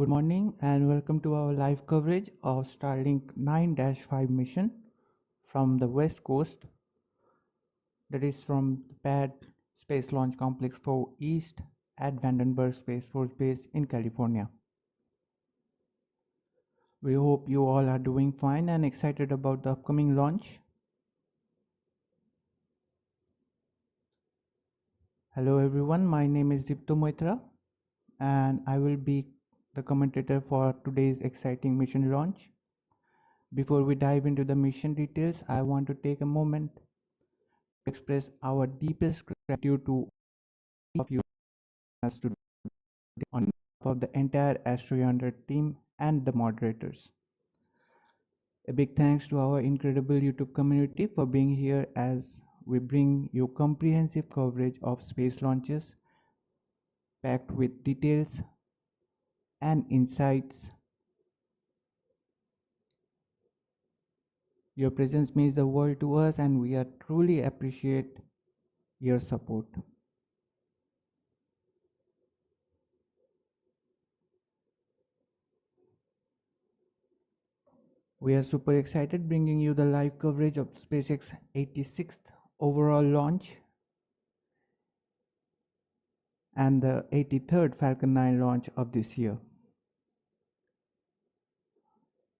Good morning and welcome to our live coverage of Starlink 9-5 mission from the West Coast, that is from the Pad Space Launch Complex 4 East at Vandenberg Space Force Base in California. We hope you all are doing fine and excited about the upcoming launch. Hello everyone, my name is Dipta Maitra and I will be the commentator for today's exciting mission launch. Before we dive into the mission details, I want to take a moment to express our deepest gratitude to each of you as today on behalf of the entire AstroYonder team and the moderators. A big thanks to our incredible YouTube community for being here as we bring you comprehensive coverage of space launches packed with details and insights. Your presence means the world to us and we are truly appreciate your support. We are super excited bringing you the live coverage of SpaceX 86th overall launch and the 83rd Falcon 9 launch of this year.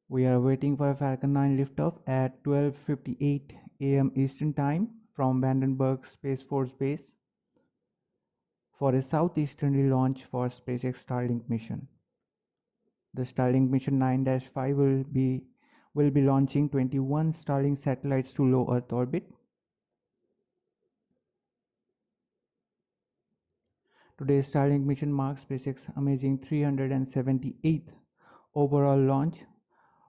We are waiting for a Falcon 9 liftoff at 12:58 a.m. Eastern Time from Vandenberg Space Force Base for a southeasterly launch for SpaceX Starlink mission. The Starlink mission 9-5 will be launching 21 Starlink satellites to low Earth orbit. Today's Starlink mission marks SpaceX's amazing 378th overall launch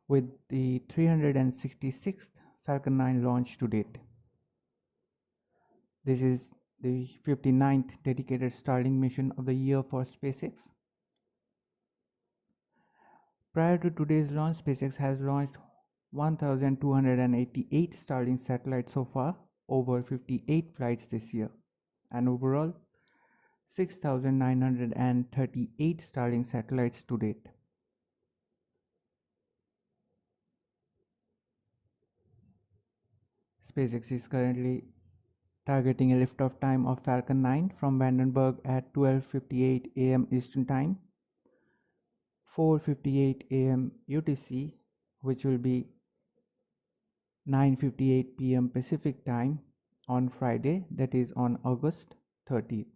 with the 366th Falcon 9 launch to date. This is the 59th dedicated Starlink mission of the year for SpaceX. Prior to today's launch, SpaceX has launched 1,288 Starlink satellites so far, over 58 flights this year, and overall 6,938 Starlink satellites to date. SpaceX is currently targeting a liftoff time of Falcon 9 from Vandenberg at 12:58 a.m. Eastern Time, 4:58 a.m. UTC, which will be 9:58 p.m. Pacific Time on Friday, that is on August 30th.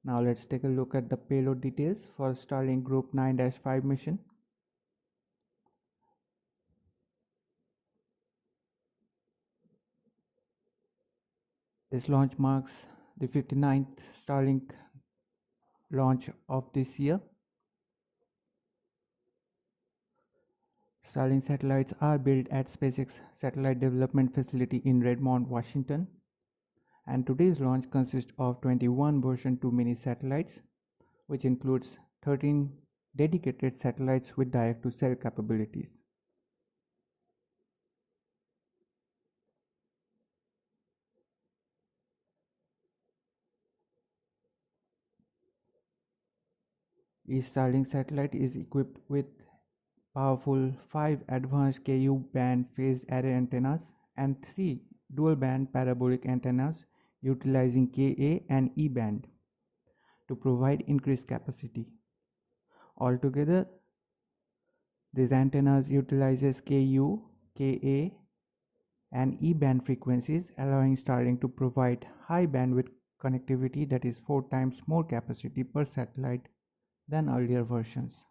Now let's take a look at the payload details for Starlink Group 9-5 mission. This launch marks the 59th Starlink launch of this year. Starlink satellites are built at SpaceX Satellite Development Facility in Redmond, Washington. And today's launch consists of 21 version 2 mini satellites, which includes 13 dedicated satellites with direct-to-cell capabilities. Each Starlink satellite is equipped with powerful 5 advanced Ku band phased array antennas and 3 dual band parabolic antennas utilizing Ka and E band to provide increased capacity. Altogether, these antennas utilizes Ku, Ka and E band frequencies, allowing Starlink to provide high bandwidth connectivity that is 4 times more capacity per satellite than earlier versions.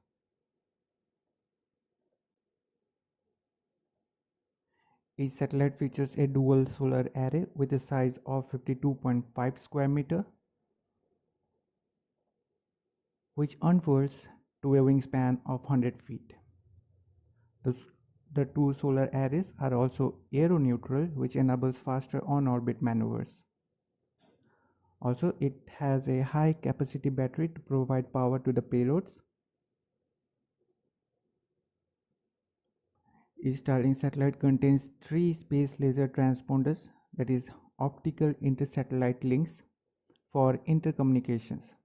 Each satellite features a dual solar array with a size of 52.5 square meter, which unfurls to a wingspan of 100 feet. The two solar arrays are also aeroneutral, which enables faster on-orbit maneuvers. Also, it has a high capacity battery to provide power to the payloads. Each Starlink satellite contains 3 space laser transponders, that is optical inter-satellite links for intercommunications,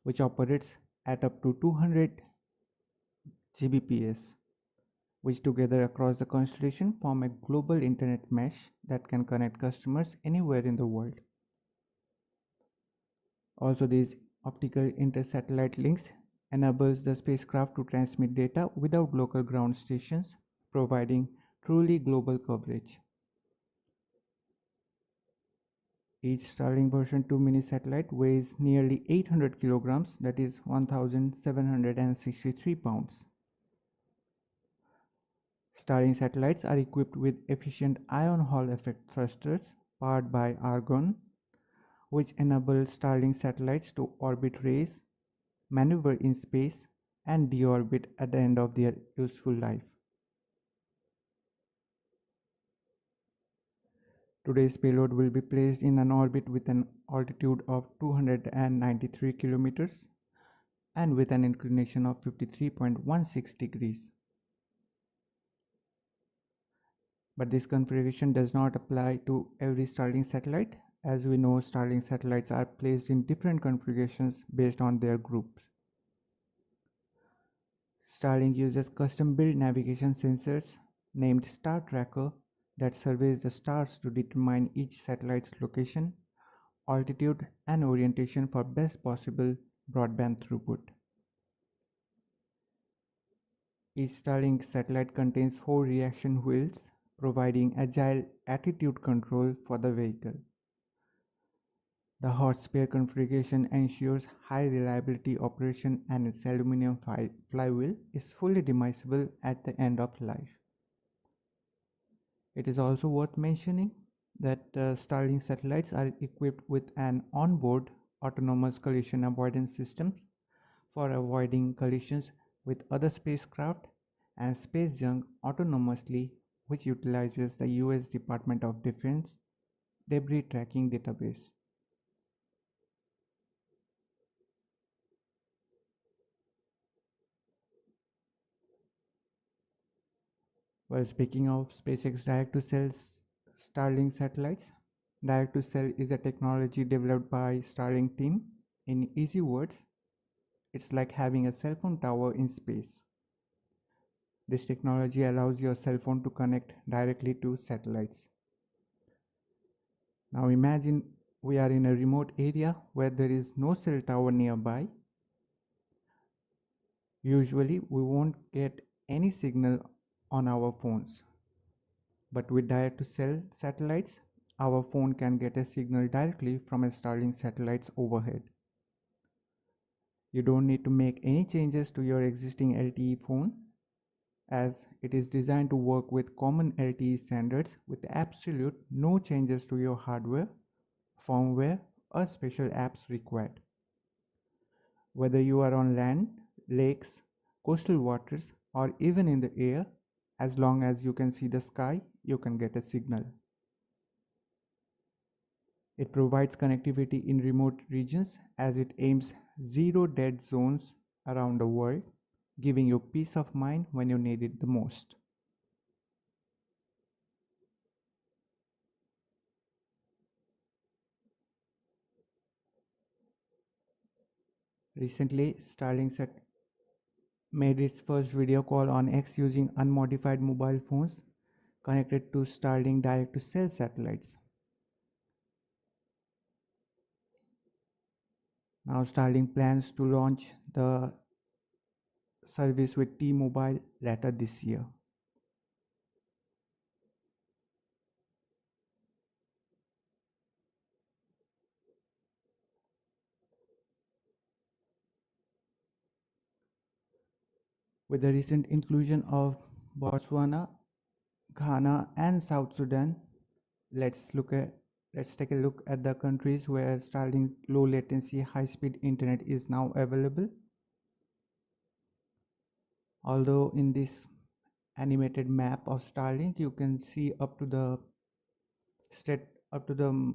which operates at up to 200 Gbps, which together across the constellation form a global internet mesh that can connect customers anywhere in the world. Also, these optical inter-satellite links enables the spacecraft to transmit data without local ground stations, providing truly global coverage. Each Starlink version 2 mini satellite weighs nearly 800 kilograms, that is 1763 pounds. Starlink satellites are equipped with efficient ion Hall effect thrusters powered by argon, which enable Starlink satellites to orbit raise, maneuver in space, and deorbit at the end of their useful life. Today's payload will be placed in an orbit with an altitude of 293 kilometers and with an inclination of 53.16 degrees. But this configuration does not apply to every Starlink satellite. As we know, Starlink satellites are placed in different configurations based on their groups. Starlink uses custom-built navigation sensors named Star Tracker that surveys the stars to determine each satellite's location, altitude, and orientation for best possible broadband throughput. Each Starlink satellite contains 4 reaction wheels, providing agile attitude control for the vehicle. The hot spare configuration ensures high reliability operation, and its aluminum flywheel is fully demisable at the end of life. It is also worth mentioning that Starlink satellites are equipped with an onboard autonomous collision avoidance system for avoiding collisions with other spacecraft and space junk autonomously, which utilizes the US Department of Defense debris tracking database. Well, speaking of SpaceX direct-to-cell Starlink satellites, direct-to-cell is a technology developed by Starlink team. In easy words, it's like having a cell phone tower in space. This technology allows your cell phone to connect directly to satellites. Now imagine we are in a remote area where there is no cell tower nearby. Usually we won't get any signal on our phones. But with direct-to-cell satellites, our phone can get a signal directly from a Starlink satellites overhead. You don't need to make any changes to your existing LTE phone, as it is designed to work with common LTE standards with absolute no changes to your hardware, firmware, or special apps required. Whether you are on land, lakes, coastal waters, or even in the air, as long as you can see the sky, you can get a signal. It provides connectivity in remote regions as it aims zero dead zones around the world, giving you peace of mind when you need it the most. Recently, Starlink made its first video call on X using unmodified mobile phones connected to Starlink direct-to-cell satellites. Now Starlink plans to launch the service with T-Mobile later this year. With the recent inclusion of Botswana, Ghana, and South Sudan, let's take a look at the countries where Starlink's low latency high-speed internet is now available. Although in this animated map of Starlink you can see up to the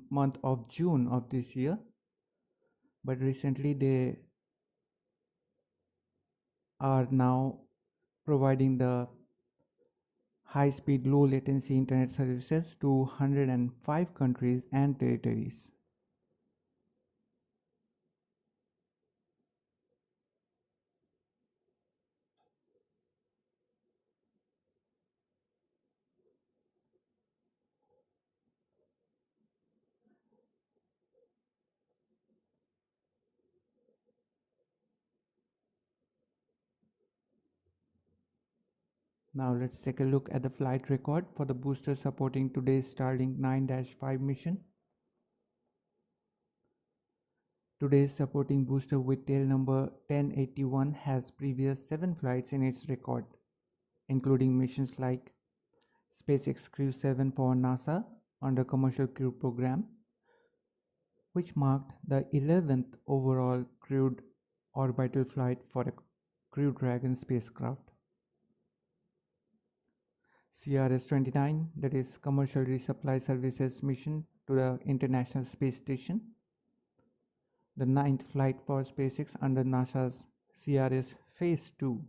month of June of this year, but recently they are now providing the high-speed low latency internet services to 105 countries and territories. Now let's take a look at the flight record for the booster supporting today's Starlink 9-5 mission. Today's supporting booster with tail number 1081 has previous 7 flights in its record, including missions like SpaceX Crew 7 for NASA under Commercial Crew Program, which marked the 11th overall crewed orbital flight for a Crew Dragon spacecraft. CRS-29, that is Commercial Resupply Services mission to the International Space Station, the 9th flight for SpaceX under NASA's CRS Phase 2.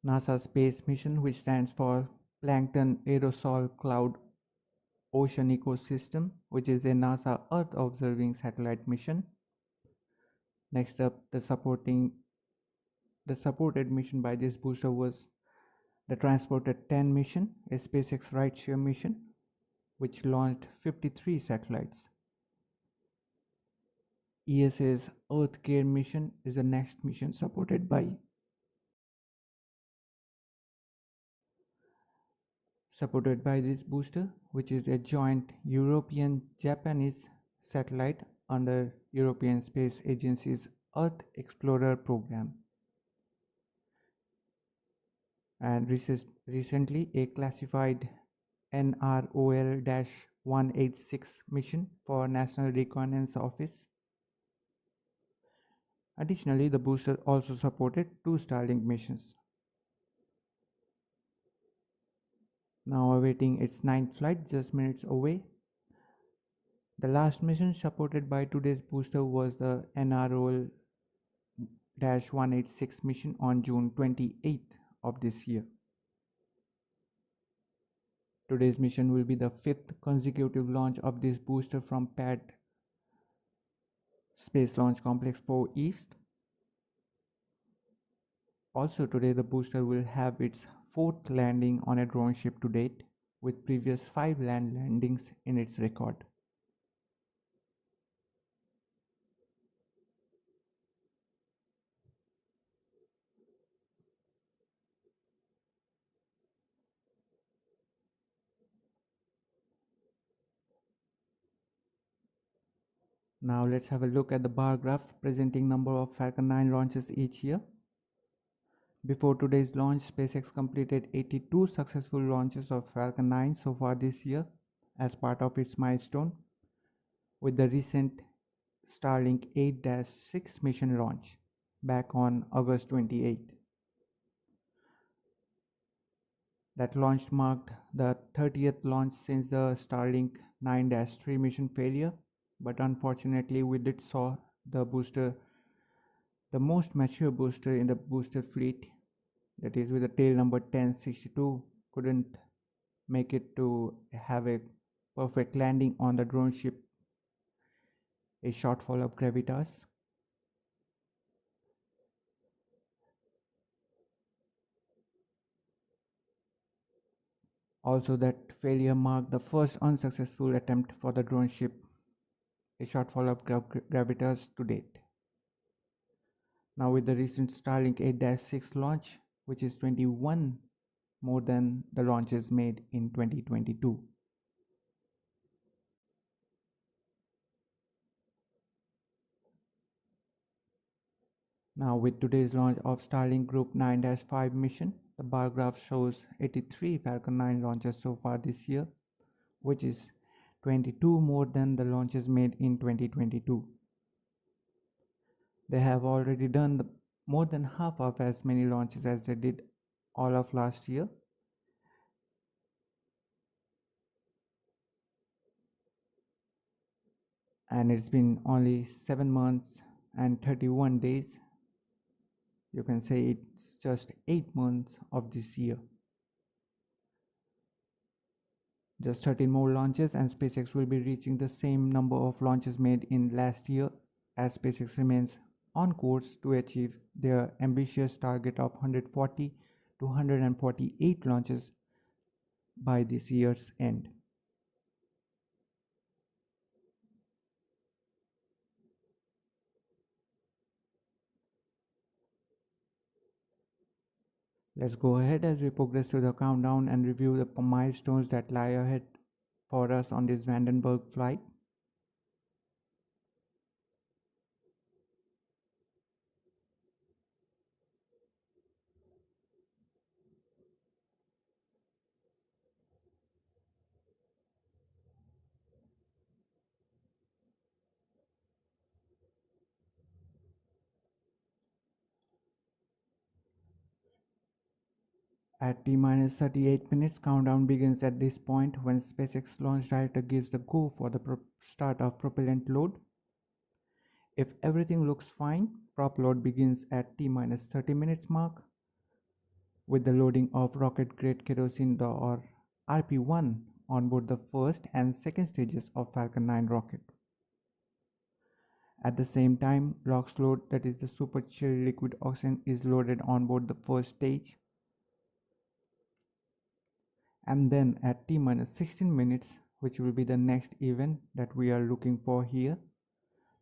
NASA Space Mission, which stands for Plankton Aerosol Cloud Ocean Ecosystem, which is a NASA Earth observing satellite mission. Next up, the supported mission by this booster was the Transporter 10 mission, a SpaceX rideshare mission, which launched 53 satellites. ESA's Earth Care mission is the next mission supported by this booster, which is a joint European-Japanese satellite under European Space Agency's Earth Explorer program. And recently a classified NROL-186 mission for National Reconnaissance Office. Additionally, the booster also supported 2 Starlink missions. Now awaiting its 9th flight, just minutes away. The last mission supported by today's booster was the NROL-186 mission on June 28th of this year. Today's mission will be the 5th consecutive launch of this booster from Pad Space Launch Complex 4 East. Also today the booster will have its 4th landing on a drone ship to date, with previous 5 land landings in its record. Now let's have a look at the bar graph presenting number of Falcon 9 launches each year. Before today's launch, SpaceX completed 82 successful launches of Falcon 9 so far this year as part of its milestone, with the recent Starlink 8-6 mission launch back on August 28. That launch marked the 30th launch since the Starlink 9-3 mission failure, but unfortunately we did saw the booster, the most mature booster in the booster fleet, that is with the tail number 1062, couldn't make it to have a perfect landing on the drone ship, a shortfall of gravitas. Also, that failure marked the first unsuccessful attempt for the drone ship, a shortfall of gravitas to date. Now with the recent Starlink 8-6 launch, which is 21 more than the launches made in 2022. Now with today's launch of Starlink Group 9-5 mission, the bar graph shows 83 Falcon 9 launches so far this year, which is 22 more than the launches made in 2022. They have already done more than half of as many launches as they did all of last year. And it's been only 7 months and 31 days. You can say it's just 8 months of this year. Just 13 more launches and SpaceX will be reaching the same number of launches made in last year, as SpaceX remains on course to achieve their ambitious target of 140 to 148 launches by this year's end. Let's go ahead as we progress through the countdown and review the milestones that lie ahead for us on this Vandenberg flight. At T-minus 38 minutes, countdown begins at this point when SpaceX launch director gives the go for the start of propellant load. If everything looks fine, prop load begins at T-minus 30 minutes mark with the loading of rocket-grade kerosene or RP-1 on board the first and second stages of Falcon 9 rocket. At the same time, LOX load, that is the super chill liquid oxygen, is loaded on board the first stage. And then at T-minus 16 minutes, which will be the next event that we are looking for here,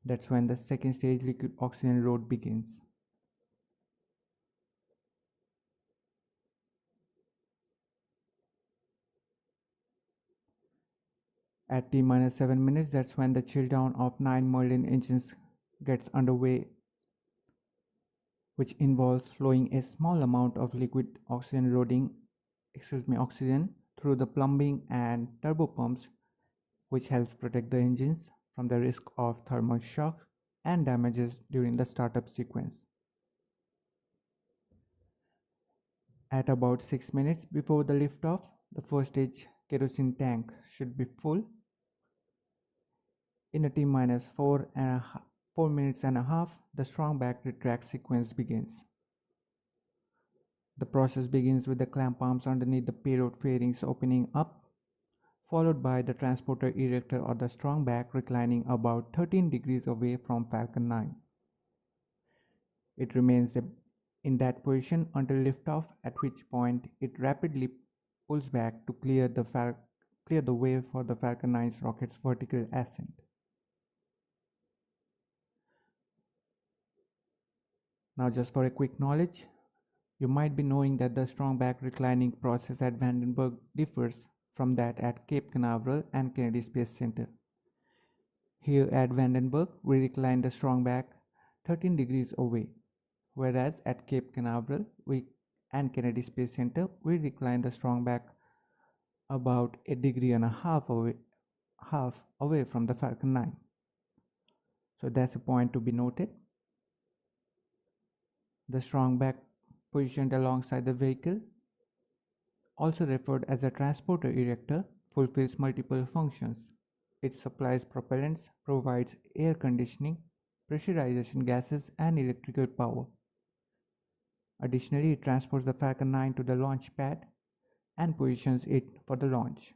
that's when the second stage liquid oxygen load begins. At T-minus 7 minutes, that's when the chill down of 9 Merlin engines gets underway, which involves flowing a small amount of liquid oxygen oxygen through the plumbing and turbo pumps, which helps protect the engines from the risk of thermal shock and damages during the startup sequence. At about 6 minutes before the liftoff, the first stage kerosene tank should be full. In a T-minus 4 minutes and a half, the strong back retract sequence begins. The process begins with the clamp arms underneath the payload fairings opening up, followed by the transporter erector or the strong back reclining about 13 degrees away from Falcon 9. It remains in that position until liftoff, at which point it rapidly pulls back to clear the way for the Falcon 9's rocket's vertical ascent. Now, just for a quick knowledge, you might be knowing that the strong back reclining process at Vandenberg differs from that at Cape Canaveral and Kennedy Space Center. Here at Vandenberg, we recline the strong back 13 degrees away, whereas at Cape Canaveral and Kennedy Space Center, we recline the strong back about 1.5 degrees away from the Falcon 9. So that's a point to be noted. The strong back positioned alongside the vehicle, also referred as a transporter erector, fulfills multiple functions. It supplies propellants, provides air conditioning, pressurization gases, and electrical power. Additionally, it transports the Falcon 9 to the launch pad and positions it for the launch.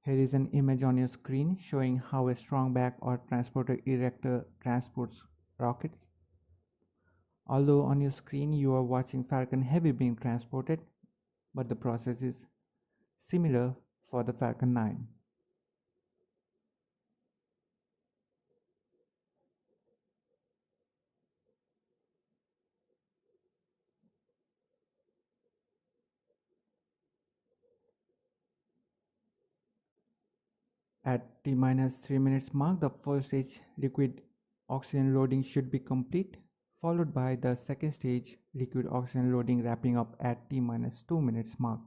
Here is an image on your screen showing how a strong back or transporter erector transports rockets. Although on your screen you are watching Falcon Heavy being transported, but the process is similar for the Falcon 9. At T-minus 3 minutes mark, the first stage liquid oxygen loading should be complete, followed by the second stage liquid oxygen loading wrapping up at T-minus 2 minutes mark.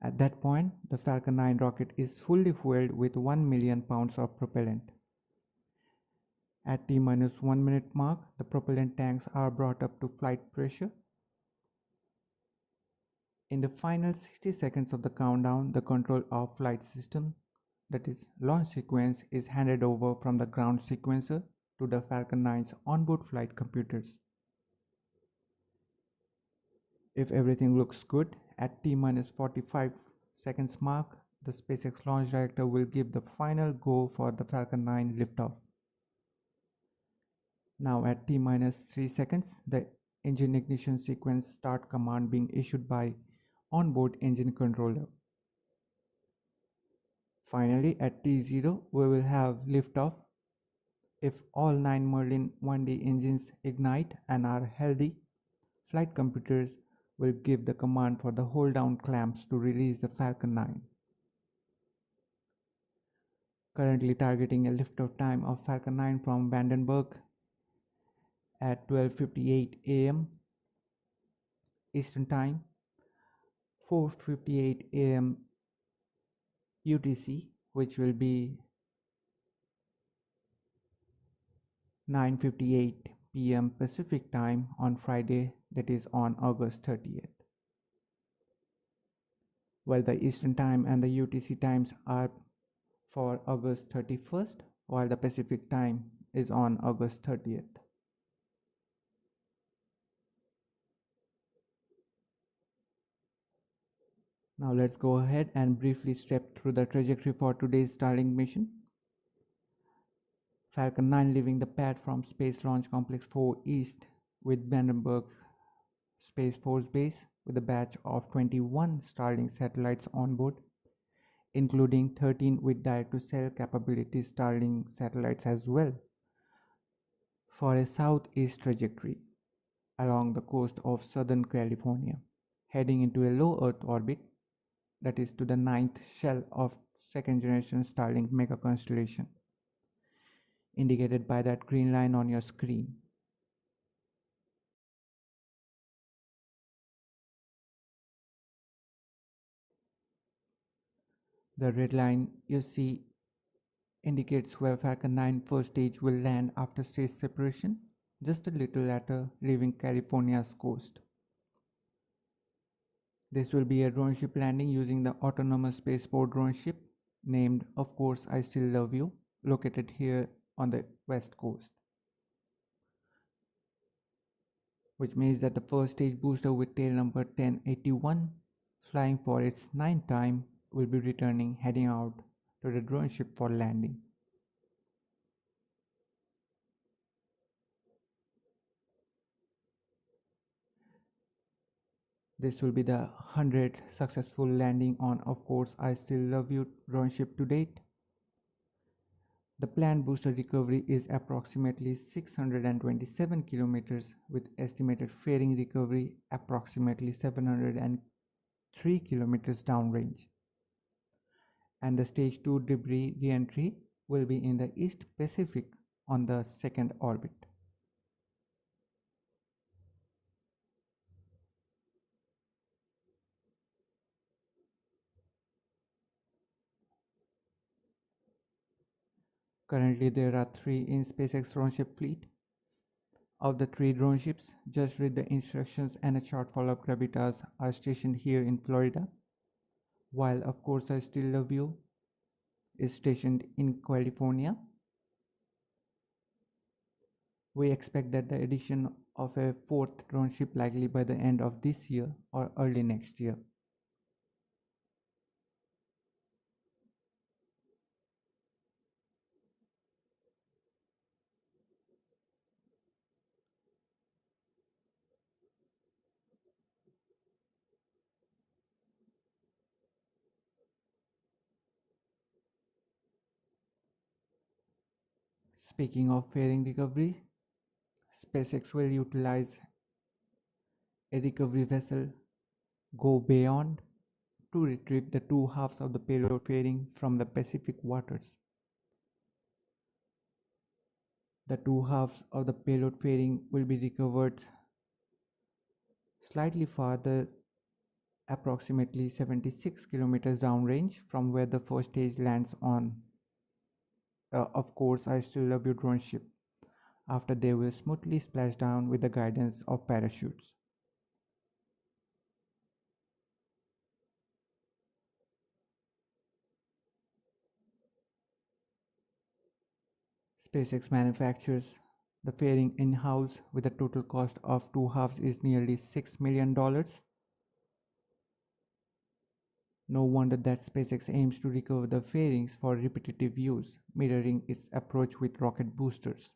At that point, the Falcon 9 rocket is fully fueled with 1 million pounds of propellant. At T-minus 1 minute mark, the propellant tanks are brought up to flight pressure. In the final 60 seconds of the countdown, the control of flight system, that is launch sequence, is handed over from the ground sequencer to the Falcon 9's onboard flight computers. If everything looks good, at T-minus 45 seconds mark, the SpaceX launch director will give the final go for the Falcon 9 liftoff. Now at T-minus 3 seconds, the engine ignition sequence start command being issued by onboard engine controller. Finally, at T0, we will have liftoff If all 9 Merlin 1D engines ignite and are healthy, flight computers will give the command for the hold down clamps to release the Falcon 9. Currently targeting a liftoff time of Falcon 9 from Vandenberg at 12:58 a.m. Eastern Time, 4:58 a.m. UTC, which will be 9:58 p.m. Pacific Time on Friday, that is on August 30th. While the Eastern Time and the UTC times are for August 31st, while the Pacific Time is on August 30th. Now let's go ahead and briefly step through the trajectory for today's Starlink mission. Falcon 9 leaving the pad from Space Launch Complex 4 East with Vandenberg Space Force Base with a batch of 21 Starlink satellites on board, including 13 with direct-to-cell capability Starlink satellites as well, for a southeast trajectory along the coast of Southern California, heading into a low Earth orbit, that is to the 9th shell of second generation Starlink mega constellation, indicated by that green line on your screen. The red line you see indicates where Falcon 9 first stage will land after stage separation, just a little later, leaving California's coast. This will be a drone ship landing using the autonomous spaceport drone ship named Of Course I Still Love You, located here on the west coast, which means that the first stage booster with tail number 1081, flying for its 9th time, will be returning, heading out to the drone ship for landing. This will be the 100th successful landing on Of Course I Still Love You drone ship to date. The planned booster recovery is approximately 627 kilometers with estimated fairing recovery approximately 703 kilometers downrange. And the stage 2 debris re-entry will be in the East Pacific on the second orbit. Currently there are 3 in SpaceX drone ship fleet. Of the 3 drone ships, just read the instructions and a short follow-up gravitas are stationed here in Florida, while Of Course I Still Love You is stationed in California. We expect that the addition of a 4th drone ship likely by the end of this year or early next year. Speaking of fairing recovery, SpaceX will utilize a recovery vessel Go Beyond to retrieve the 2 halves of the payload fairing from the Pacific waters. The 2 halves of the payload fairing will be recovered slightly farther, approximately 76 kilometers downrange from where the first stage lands on Of Course I Still Love You drone ship, after they will smoothly splash down with the guidance of parachutes. SpaceX manufactures the fairing in-house with a total cost of 2 halves is nearly $6 million. No wonder that SpaceX aims to recover the fairings for repetitive use, mirroring its approach with rocket boosters,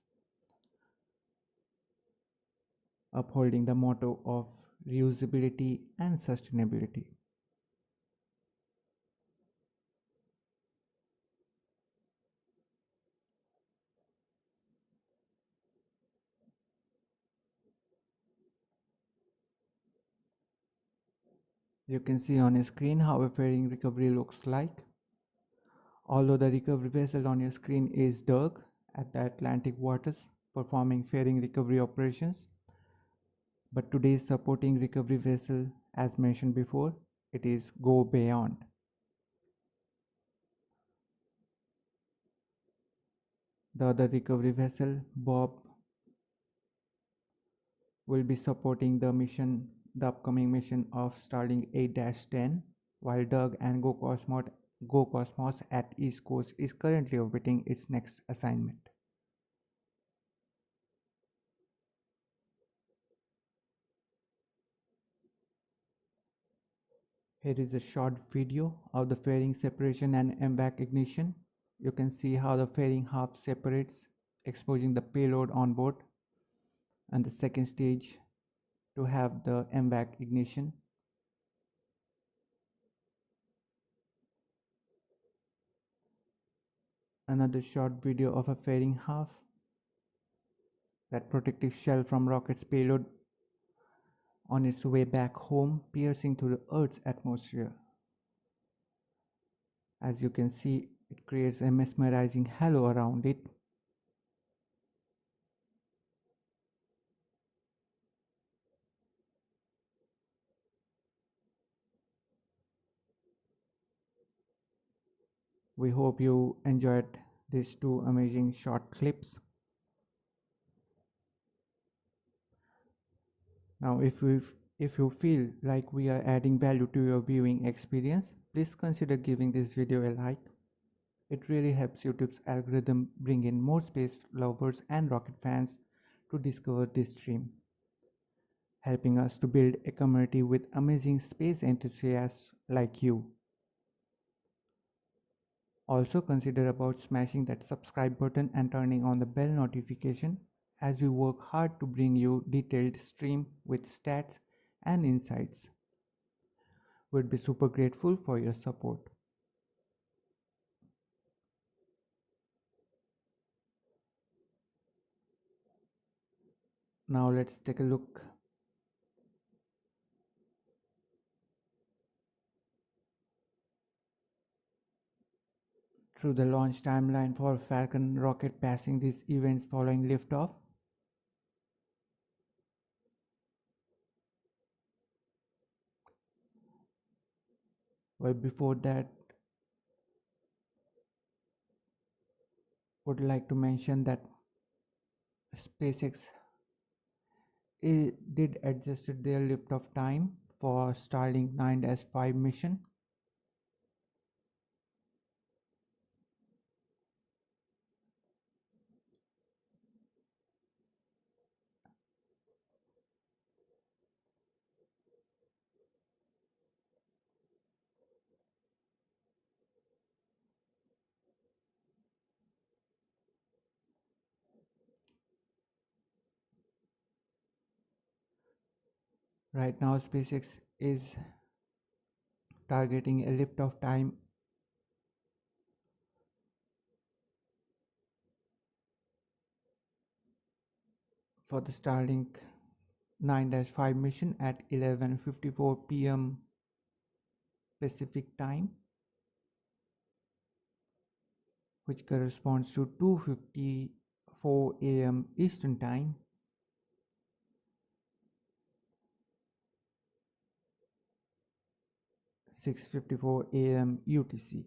upholding the motto of reusability and sustainability. You can see on your screen how a fairing recovery looks like. Although the recovery vessel on your screen is dug at the Atlantic waters performing fairing recovery operations, but today's supporting recovery vessel, as mentioned before, it is Go Beyond. The other recovery vessel, Bob, will be supporting the upcoming mission of Starlink 8-10, while Doug and Go Cosmos at East Coast is currently awaiting its next assignment. Here is a short video of the fairing separation and MVAC ignition. You can see how the fairing half separates, exposing the payload on board, and the second stage to have the MVAC ignition. Another short video of a fairing half, that protective shell from rocket's payload on its way back home, piercing through the Earth's atmosphere. As you can see, it creates a mesmerizing halo around it. We hope you enjoyed these two amazing short clips. Now, if you feel like we are adding value to your viewing experience, please consider giving this video a like. It really helps YouTube's algorithm bring in more space lovers and rocket fans to discover this stream, helping us to build a community with amazing space enthusiasts like you. Also consider about smashing that subscribe button and turning on the bell notification as we work hard to bring you detailed stream with stats and insights. We'd be super grateful for your support. Now let's take a look through the launch timeline for Falcon rocket passing these events following liftoff. Well, before that, would like to mention that SpaceX did adjusted their liftoff time for Starlink 9-5 mission. Right now, SpaceX is targeting a liftoff time for the Starlink 9-5 mission at 11:54 p.m. Pacific time, which corresponds to 2:54 a.m. Eastern time. (6:54 a.m. UTC).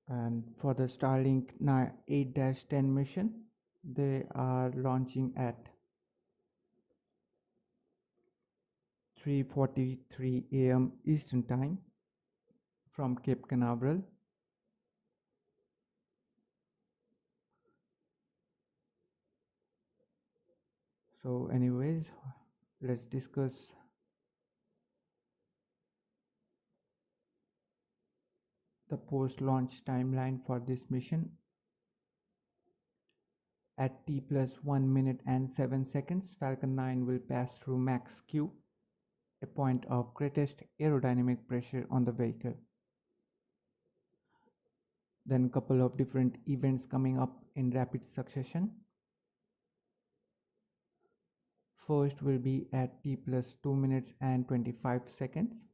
And for the Starlink 8-10 mission, they are launching at 3:43 a.m. Eastern time from Cape Canaveral. So anyways, Let's discuss the post-launch timeline for this mission. At t plus 1 minute and 7 seconds, Falcon 9 will pass through max Q, a point of greatest aerodynamic pressure on the vehicle. Then couple of different events coming up in rapid succession. First will be at t plus 2 minutes and 25 seconds,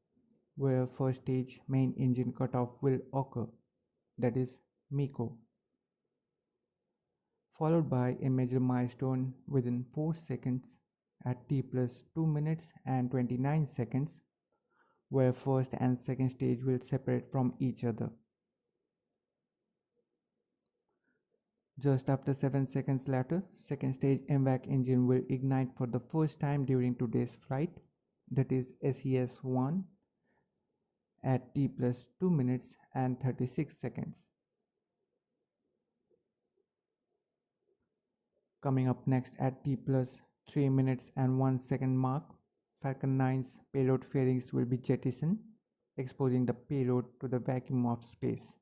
where first stage main engine cutoff will occur, that is MECO, followed by a major milestone within 4 seconds at t plus 2 minutes and 29 seconds, where first and second stage will separate from each other. Just after 7 seconds later, second stage MVAC engine will ignite for the first time during today's flight, that is SES-1, at t plus 2 minutes and 36 seconds. Coming up next at t plus 3 minutes and 1 second mark, Falcon 9's payload fairings will be jettisoned, exposing the payload to the vacuum of space.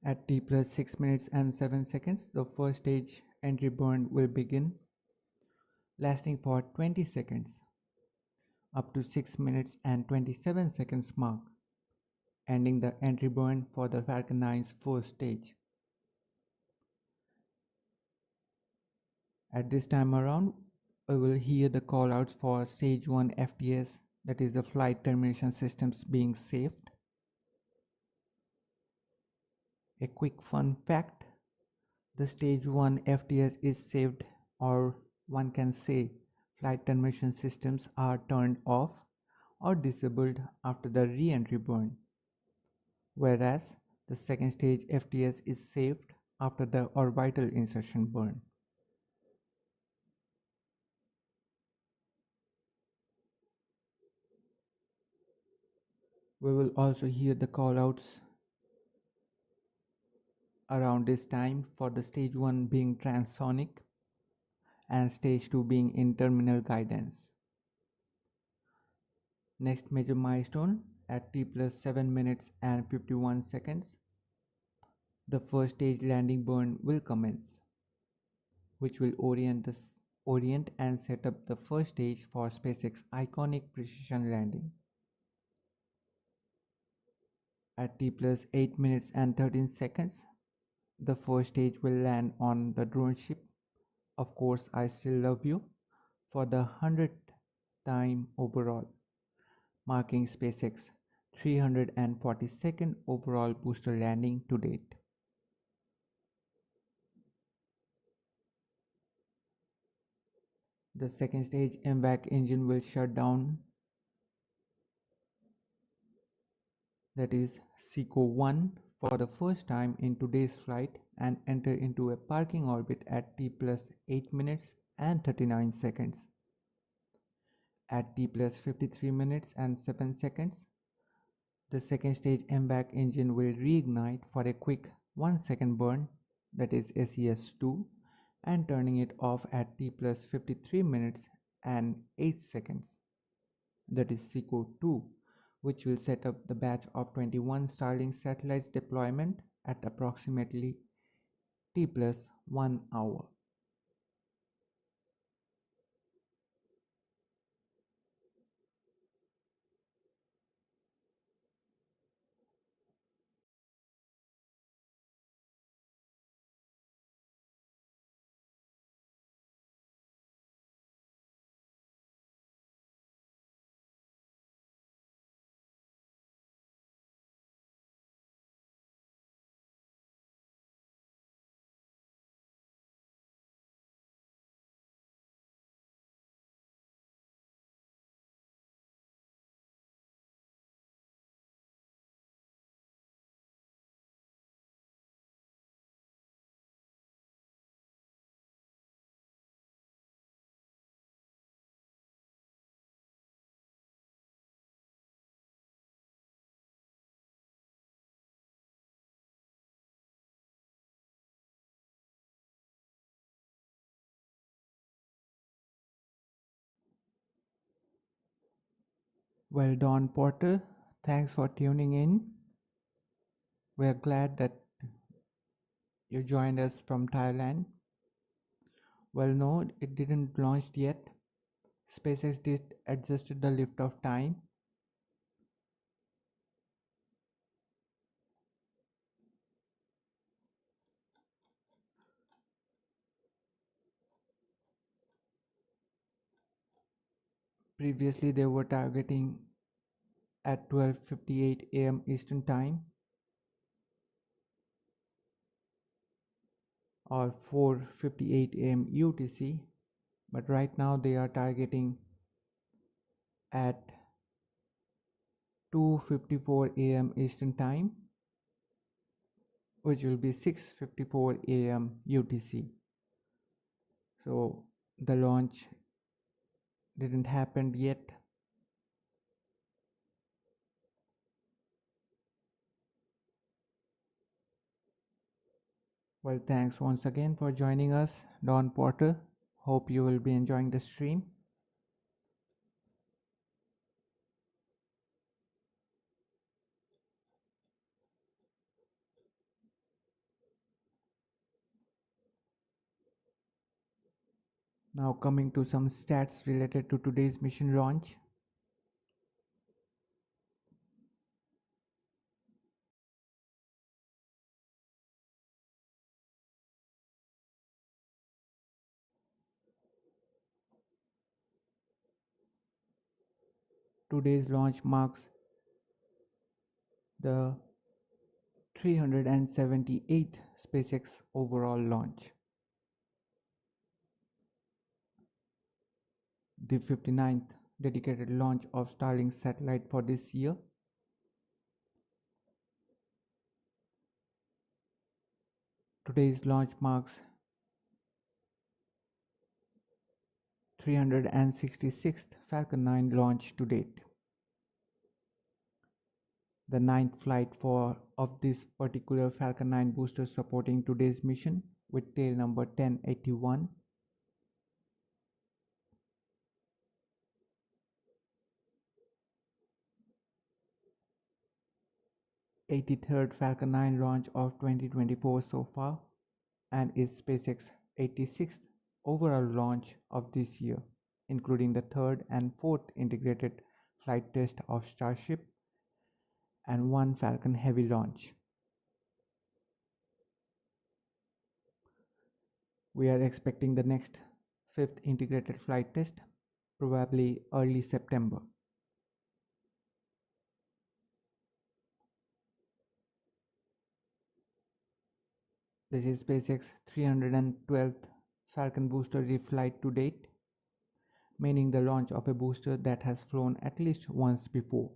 At t plus 6 minutes and 7 seconds, the first stage entry burn will begin, lasting for 20 seconds, up to 6 minutes and 27 seconds mark, ending the entry burn for the Falcon 9's first stage. At this time around, we will hear the callouts for stage 1 FTS, that is the flight termination systems, being saved. A quick fun fact: the stage 1 FTS is saved, or one can say flight termination systems are turned off or disabled after the re-entry burn, whereas the second stage FTS is saved after the orbital insertion burn. We will also hear the callouts around this time for the stage 1 being transonic and stage 2 being in terminal guidance. Next major milestone at t plus 7 minutes and 51 seconds, the first stage landing burn will commence, which will orient and set up the first stage for SpaceX iconic precision landing. At t plus 8 minutes and 13 seconds, the first stage will land on the drone ship, Of Course I Still Love You, for the 100th time overall, marking SpaceX 342nd overall booster landing to date. The second stage MVAC engine will shut down, that is SECO-1, for the first time in today's flight and enter into a parking orbit at t plus 8 minutes and 39 seconds. At t plus 53 minutes and 7 seconds, the second stage MVAC engine will reignite for a quick 1 second burn, that is SES-2, and turning it off at t plus 53 minutes and 8 seconds, that is SECO-2, which will set up the batch of 21 Starlink satellites deployment at approximately t plus 1 hour. Well done, Porter. Thanks for tuning in. We're glad that you joined us from Thailand. Well, no, it didn't launch yet. SpaceX did adjusted the liftoff time. Previously, they were targeting at 12:58 a.m. Eastern Time or 4:58 a.m. UTC, but right now they are targeting at 2:54 a.m. Eastern Time, which will be 6:54 a.m. UTC. So the launch didn't happen yet. Well, thanks once again for joining us, Don Porter. Hope you will be enjoying the stream. Now coming to some stats related to today's mission launch. Today's launch marks the 378th SpaceX overall launch, the 59th dedicated launch of Starlink satellite for this year. Today's launch marks 366th Falcon 9 launch to date. The ninth flight of this particular Falcon 9 booster supporting today's mission with tail number 1081. '83rd Falcon 9 launch of 2024 so far, and is SpaceX 86th overall launch of this year, including the third and fourth integrated flight test of Starship and one Falcon Heavy launch. We are expecting the next fifth integrated flight test, probably early September. This is SpaceX 312th Falcon booster reflight to date, meaning the launch of a booster that has flown at least once before.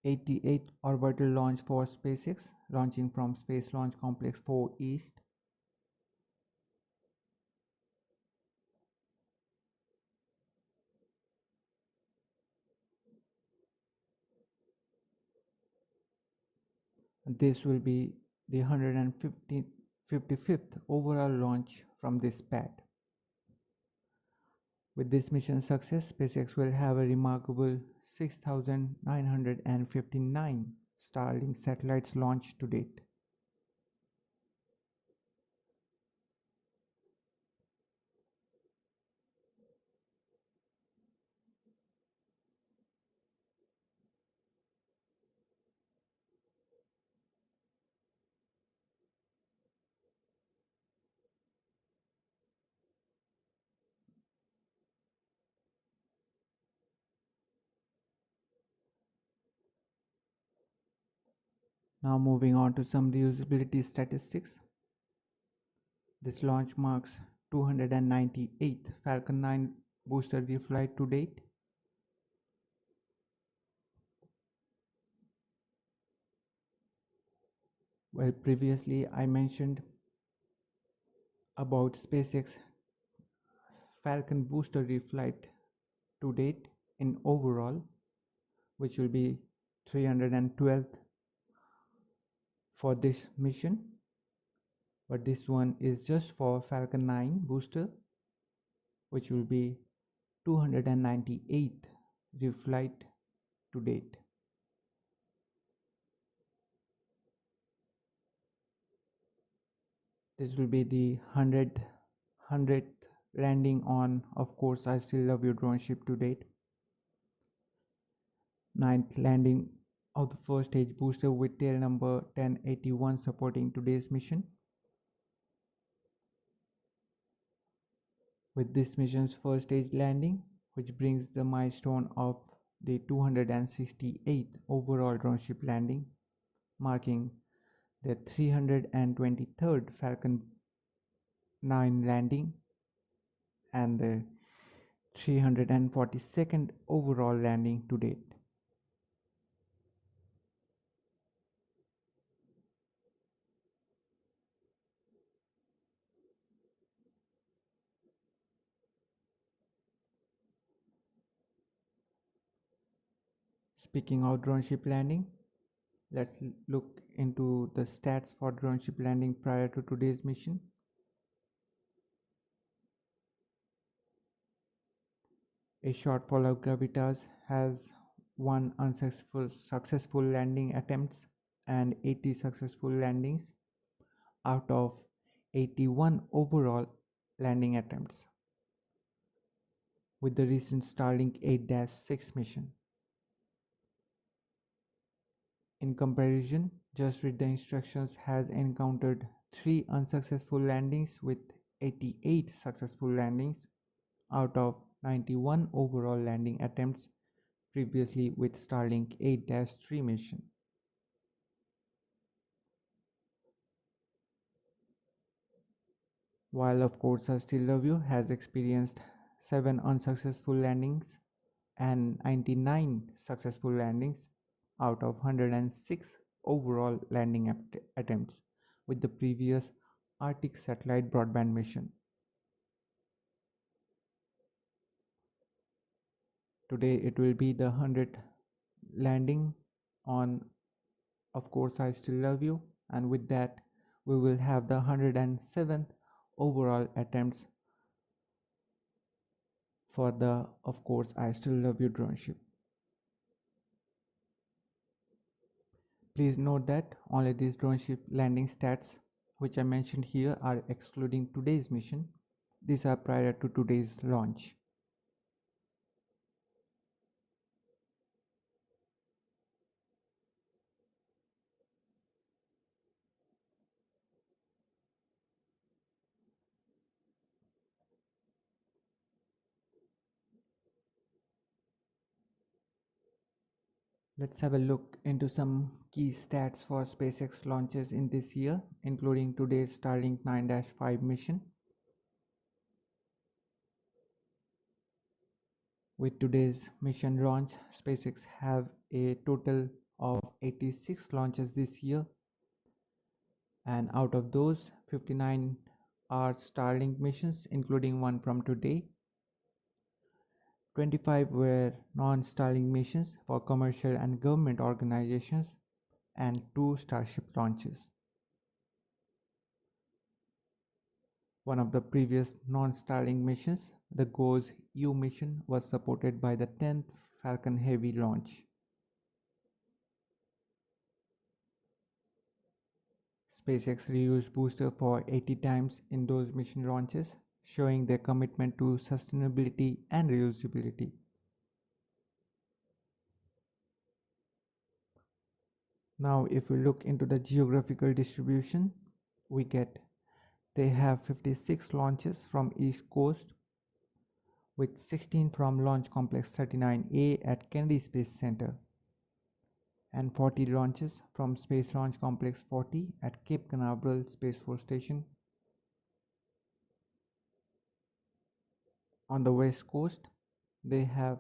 88th orbital launch for SpaceX, launching from Space Launch Complex 4 East. This will be the 155th overall launch from this pad. With this mission success, SpaceX will have a remarkable 6,959 Starlink satellites launched to date. Now moving on to some reusability statistics. This launch marks 298th Falcon 9 booster reflight to date. Well, previously I mentioned about SpaceX Falcon booster reflight to date in overall, which will be 312th for this mission, but this one is just for Falcon 9 booster, which will be 298th reflight to date. This will be the 100th landing on, of course, I Still Love You drone ship to date. 9th landing of the first stage booster with tail number 1081 supporting today's mission. With this mission's first stage landing, which brings the milestone of the 268th overall drone ship landing, marking the 323rd Falcon 9 landing and the 342nd overall landing to date. Speaking of drone ship landing, let's look into the stats for drone ship landing prior to today's mission. A short follow-up Gravitas has 1 successful landing attempts and 80 successful landings out of 81 overall landing attempts with the recent Starlink 8-6 mission. In comparison, Just Read the Instructions has encountered 3 unsuccessful landings with 88 successful landings out of 91 overall landing attempts previously with Starlink 8-3 mission. While of course I Still Love You has experienced 7 unsuccessful landings and 99 successful landings out of 106 overall landing attempts with the previous Arctic satellite broadband mission. Today it will be the 100th landing on, of course, I Still Love You, and with that we will have the 107th overall attempts for the, of course, I Still Love You drone ship. Please note that only these drone ship landing stats which I mentioned here are excluding today's mission. These are prior to today's launch. Let's have a look into some key stats for SpaceX launches in this year, including today's Starlink 9-5 mission. With today's mission launch, SpaceX have a total of 86 launches this year, and out of those, 59 are Starlink missions, including one from today. 25 were non-Starlink missions for commercial and government organizations, and 2 Starship launches. One of the previous non-Starlink missions, the GOES U mission, was supported by the 10th Falcon Heavy launch. SpaceX reused booster for 80 times in those mission launches, showing their commitment to sustainability and reusability. Now, if we look into the geographical distribution, we get they have 56 launches from East Coast, with 16 from Launch Complex 39A at Kennedy Space Center, and 40 launches from Space Launch Complex 40 at Cape Canaveral Space Force Station. On the West Coast, they have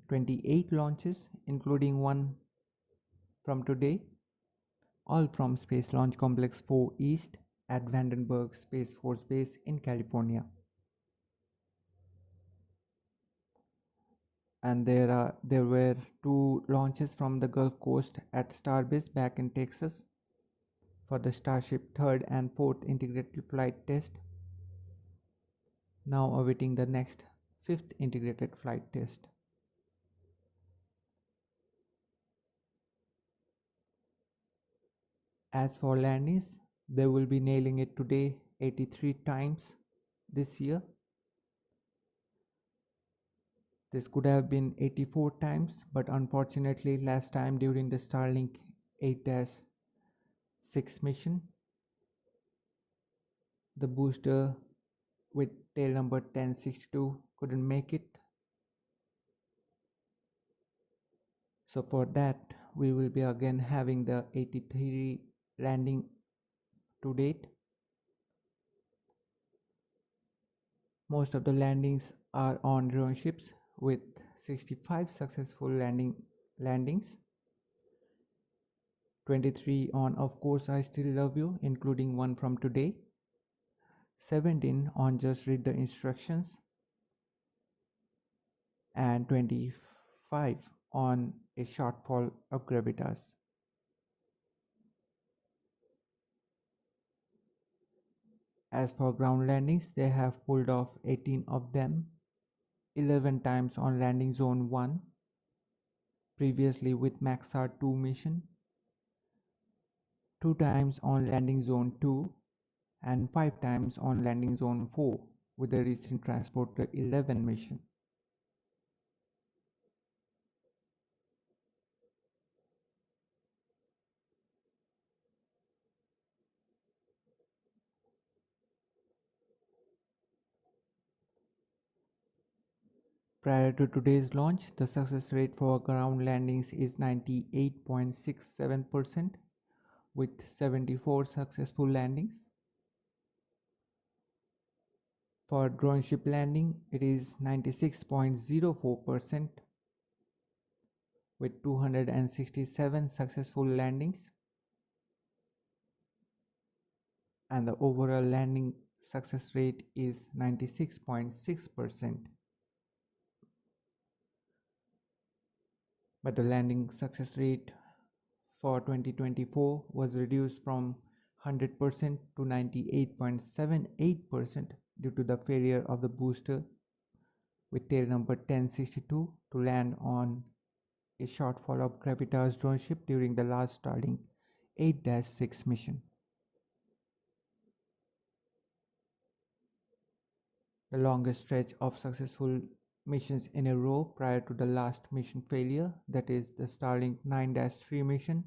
28 launches, including one from today, all from Space Launch Complex 4 East at Vandenberg Space Force Base in California. And there were 2 launches from the Gulf Coast at Starbase back in Texas for the Starship 3rd and 4th integrated flight test, now awaiting the next fifth integrated flight test. As for landings, they will be nailing it today 83 times this year. This could have been 84 times, but unfortunately last time during the Starlink 8-6 mission, the booster with tail number 1062 couldn't make it. So for that, we will be again having the 83 landing to date. Most of the landings are on drone ships with 65 successful landings. 23 on Of Course I Still Love You, including one from today. 17 on Just Read the Instructions. And 25 on A Shortfall of Gravitas. As for ground landings, they have pulled off 18 of them, 11 times on landing zone 1, previously with Maxar 2 mission, 2 times on landing zone 2, and 5 times on landing zone 4 with the recent Transporter 11 mission. Prior to today's launch, the success rate for ground landings is 98.67% with 74 successful landings. For drone ship landing, it is 96.04% with 267 successful landings, and the overall landing success rate is 96.6%. But the landing success rate for 2024 was reduced from 100% to 98.78% due to the failure of the booster with tail number 1062 to land on a shortfall of Gravitas drone ship during the last Starlink 8-6 mission. The longest stretch of successful missions in a row prior to the last mission failure, that is the Starlink 9-3 mission,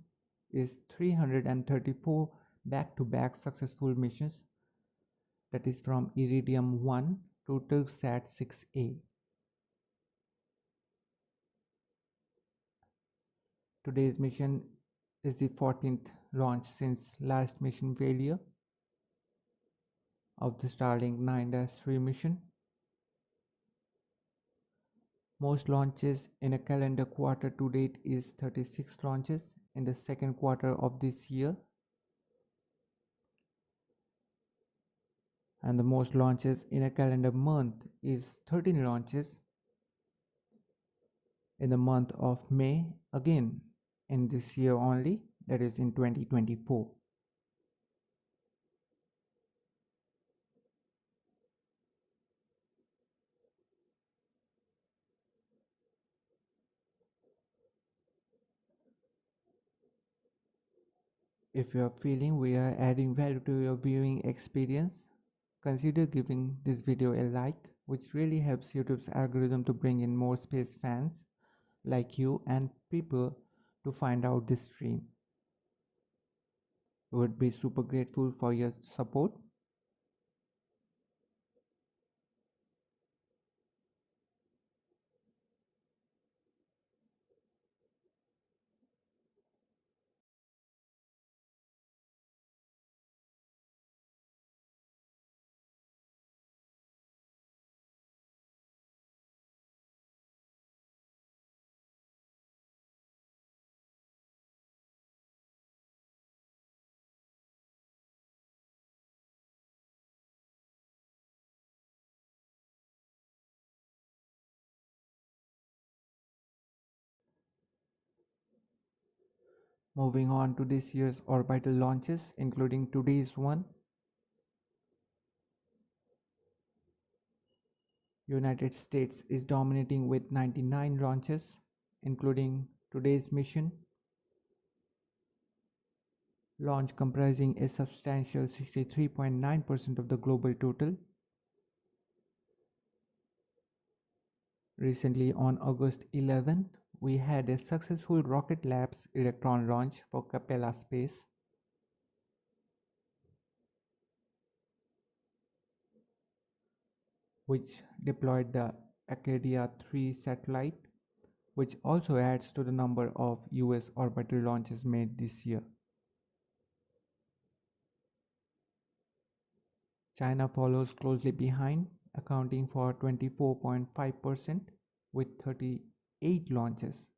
is 334 back-to-back successful missions, that is from Iridium 1 to Turksat 6A. Today's mission is the 14th launch since last mission failure of the Starlink 9-3 mission. Most launches in a calendar quarter to date is 36 launches in the second quarter of this year. And the most launches in a calendar month is 13 launches in the month of May, again in this year only, that is in 2024. If you are feeling we are adding value to your viewing experience, consider giving this video a like, which really helps YouTube's algorithm to bring in more space fans like you and people to find out this stream. We would be super grateful for your support. Moving on to this year's orbital launches, including today's one. United States is dominating with 99 launches, including today's mission launch comprising a substantial 63.9% of the global total. Recently, on August 11th, we had a successful Rocket Labs Electron launch for Capella Space. Which deployed the Acadia 3 satellite, which also adds to the number of US orbital launches made this year. China follows closely behind, accounting for 24.5% with 38 launches.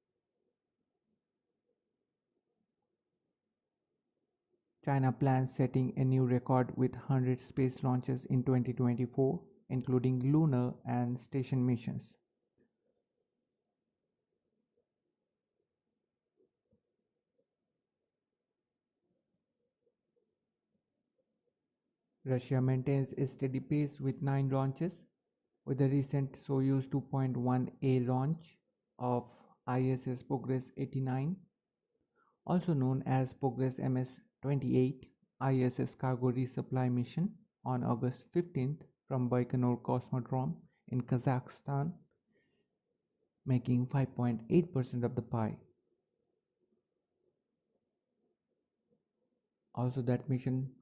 China plans setting a new record with 100 space launches in 2024, including lunar and station missions. Russia maintains a steady pace with 9 launches, with the recent Soyuz 2.1A launch of ISS Progress 89, also known as Progress MS-28 ISS cargo resupply mission on August 15th from Baikonur Cosmodrome in Kazakhstan, making 5.8% of the pie. Also, that mission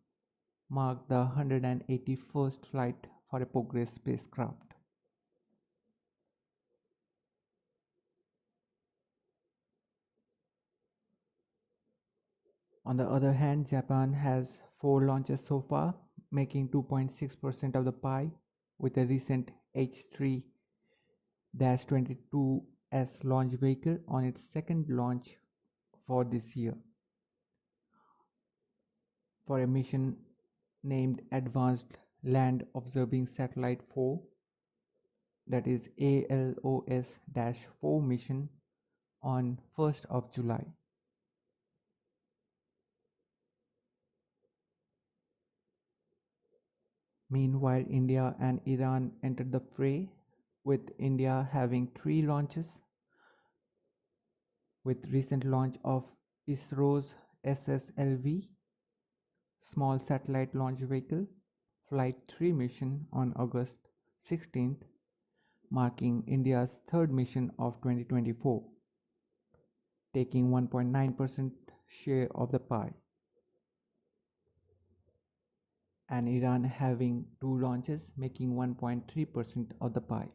marked the 181st flight for a Progress spacecraft. On the other hand, Japan has 4 launches so far, making 2.6% of the pie, with a recent H3-22S launch vehicle on its second launch for this year for a mission named Advanced Land Observing Satellite 4, that is ALOS-4 mission on 1st of July. Meanwhile, India and Iran entered the fray, with India having 3 launches, with recent launch of ISRO's SSLV, Small Satellite Launch Vehicle, Flight 3 mission on August 16th, marking India's 3rd mission of 2024, taking 1.9% share of the pie, and Iran having 2 launches, making 1.3% of the pie.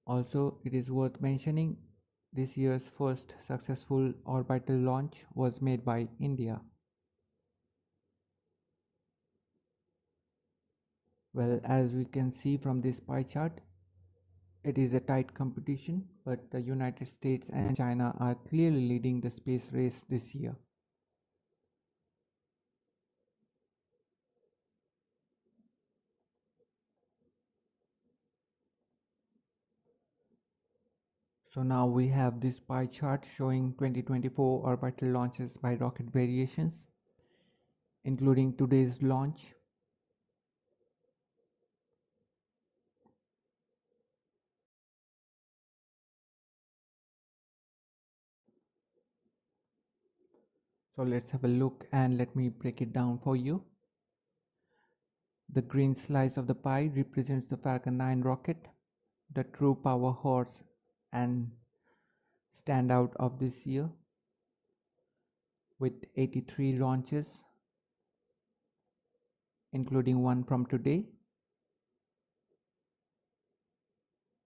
Also, it is worth mentioning this year's first successful orbital launch was made by India. Well, as we can see from this pie chart, it is a tight competition, but the United States and China are clearly leading the space race this year. So now we have this pie chart showing 2024 orbital launches by rocket variations, including today's launch. So let's have a look and let me break it down for you. The green slice of the pie represents the Falcon 9 rocket, the true power horse and standout of this year, with 83 launches, including one from today.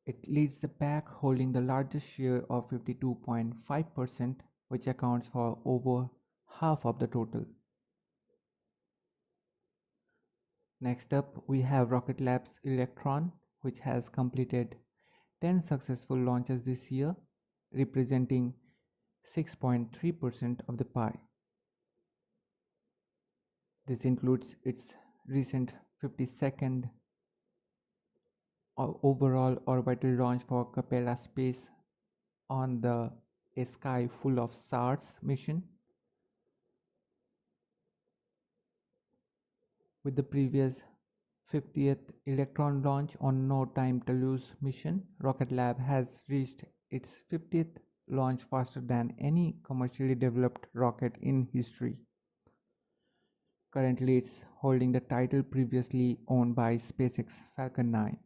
It leads the pack, holding the largest share of 52.5%, which accounts for over half of the total. Next up, we have Rocket Lab's Electron, which has completed 10 successful launches this year, representing 6.3% of the pie. This includes its recent 52nd overall orbital launch for Capella Space on the A Sky Full of Stars mission, with the previous 50th Electron launch on No Time to Lose mission, Rocket Lab has reached its 50th launch faster than any commercially developed rocket in history. Currently, it's holding the title previously owned by SpaceX Falcon 9.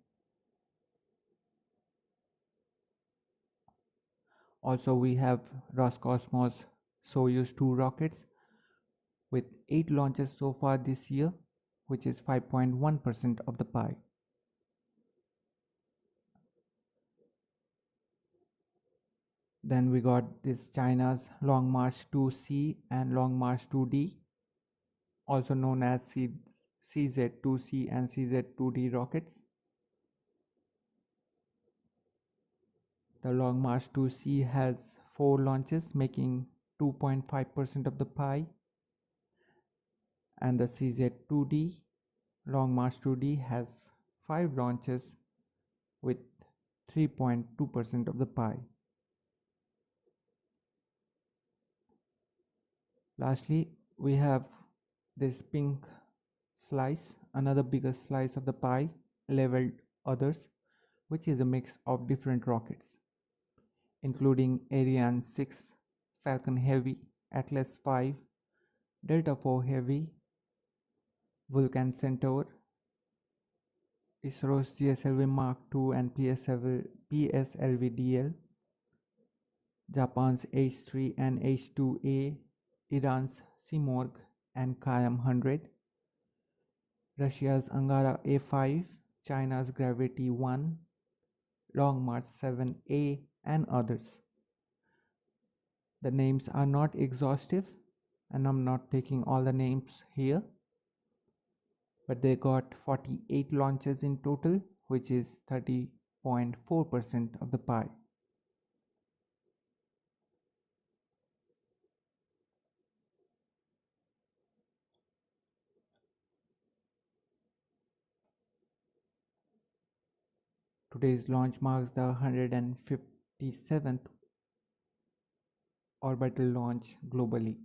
Also, we have Roscosmos Soyuz 2 rockets with 8 launches so far this year, which is 5.1% of the pie. Then we got this China's Long March 2C and Long March 2D, also known as CZ2C and CZ2D rockets. The Long March 2C has 4 launches, making 2.5% of the pie, and the CZ2D Long March 2D has 5 launches with 3.2% of the pie. Lastly, we have this pink slice, another bigger slice of the pie, labeled others, which is a mix of different rockets, including Ariane 6, Falcon Heavy, Atlas 5, Delta IV Heavy, Vulcan Centaur, ISRO's GSLV Mark II and PSLV-DL, Japan's H3 and H2A, Iran's Simorgh and Kayam 100, Russia's Angara A5, China's Gravity 1, Long March 7A, and others. The names are not exhaustive, and I'm not taking all the names here, but they got 48 launches in total, which is 30.4% of the pie. Today's launch marks the 157th orbital launch globally.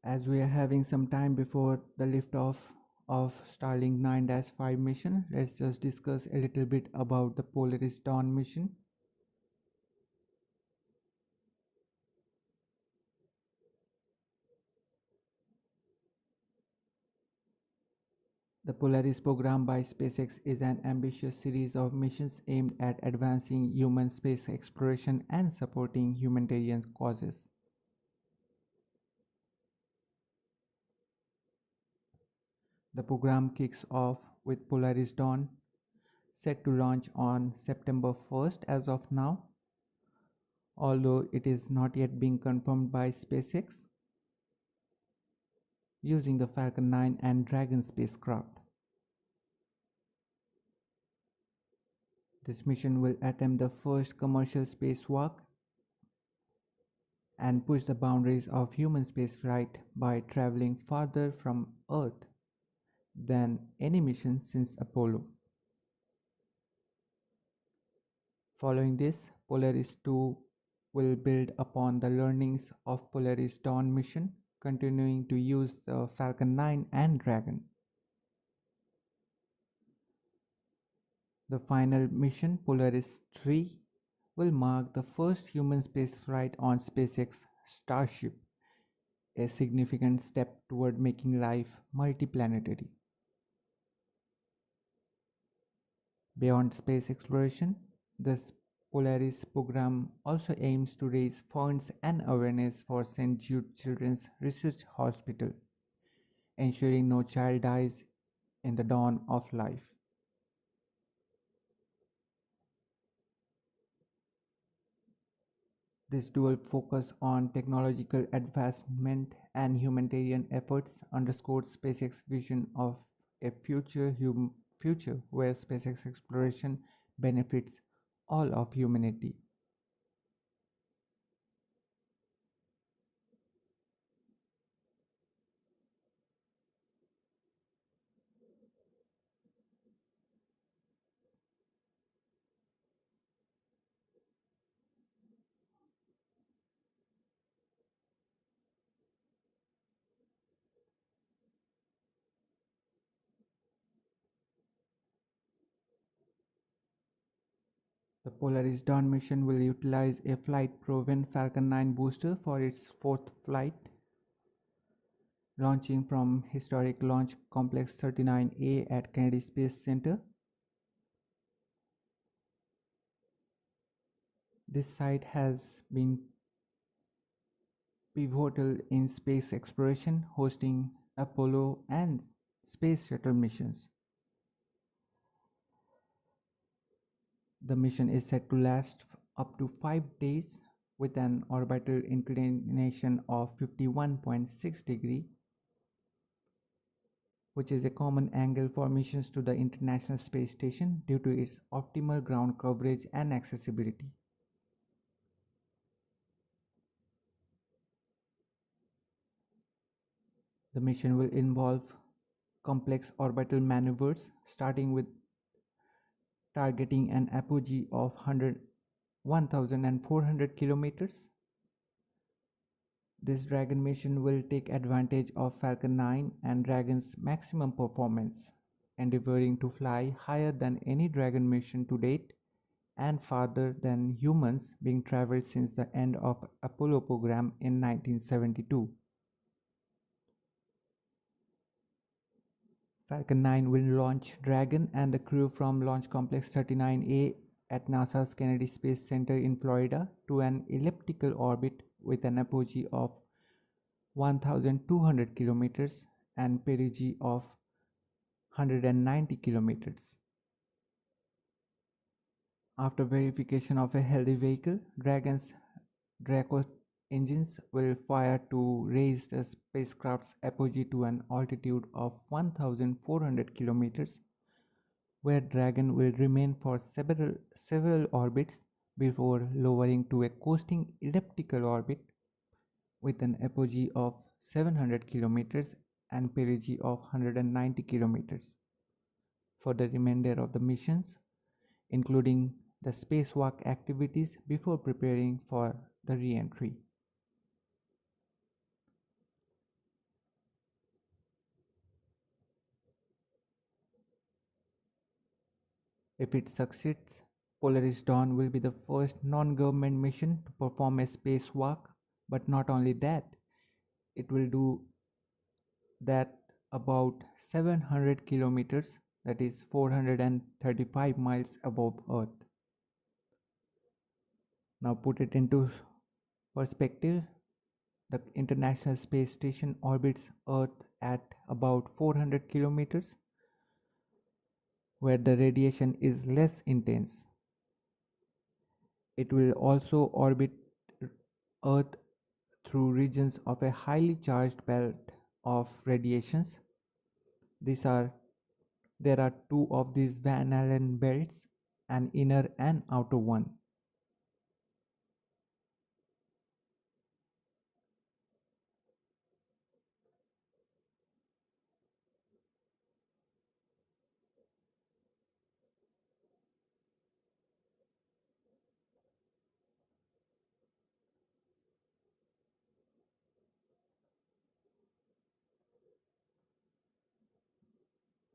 As we are having some time before the liftoff of Starlink 9-5 mission, let's just discuss a little bit about the Polaris Dawn mission. The Polaris program by SpaceX is an ambitious series of missions aimed at advancing human space exploration and supporting humanitarian causes. The program kicks off with Polaris Dawn, set to launch on September 1st as of now, although it is not yet being confirmed by SpaceX, using the Falcon 9 and Dragon spacecraft. This mission will attempt the first commercial spacewalk and push the boundaries of human spaceflight by traveling farther from Earth than any mission since Apollo. Following this, Polaris 2 will build upon the learnings of Polaris Dawn mission, continuing to use the Falcon 9 and Dragon. The final mission, Polaris 3, will mark the first human spaceflight on SpaceX Starship, a significant step toward making life multiplanetary. Beyond space exploration, the Polaris program also aims to raise funds and awareness for St. Jude Children's Research Hospital, ensuring no child dies in the dawn of life. This dual focus on technological advancement and humanitarian efforts underscores SpaceX's vision of a future where SpaceX exploration benefits all of humanity. The Polaris Dawn mission will utilize a flight-proven Falcon 9 booster for its fourth flight, launching from historic Launch Complex 39A at Kennedy Space Center. This site has been pivotal in space exploration, hosting Apollo and Space Shuttle missions. The mission is set to last up to 5 days with an orbital inclination of 51.6 degrees, which is a common angle for missions to the International Space Station due to its optimal ground coverage and accessibility. The mission will involve complex orbital maneuvers, starting with targeting an apogee of 1,400 kilometers. This Dragon mission will take advantage of Falcon 9 and Dragon's maximum performance, endeavoring to fly higher than any Dragon mission to date and farther than humans being traveled since the end of Apollo program in 1972. Falcon 9 will launch Dragon and the crew from Launch Complex 39A at NASA's Kennedy Space Center in Florida to an elliptical orbit with an apogee of 1,200 kilometers and perigee of 190 kilometers. After verification of a healthy vehicle, Dragon's Draco engines will fire to raise the spacecraft's apogee to an altitude of 1,400 kilometers, where Dragon will remain for several orbits before lowering to a coasting elliptical orbit with an apogee of 700 kilometers and perigee of 190 kilometers for the remainder of the missions, including the spacewalk activities before preparing for the re-entry. If it succeeds, Polaris Dawn will be the first non-government mission to perform a spacewalk, but not only that, it will do that about 700 kilometers, that is 435 miles above Earth. Now put it into perspective, the International Space Station orbits Earth at about 400 kilometers, where the radiation is less intense. It will also orbit Earth through regions of a highly charged belt of radiations. There are two of these Van Allen belts, an inner and outer one.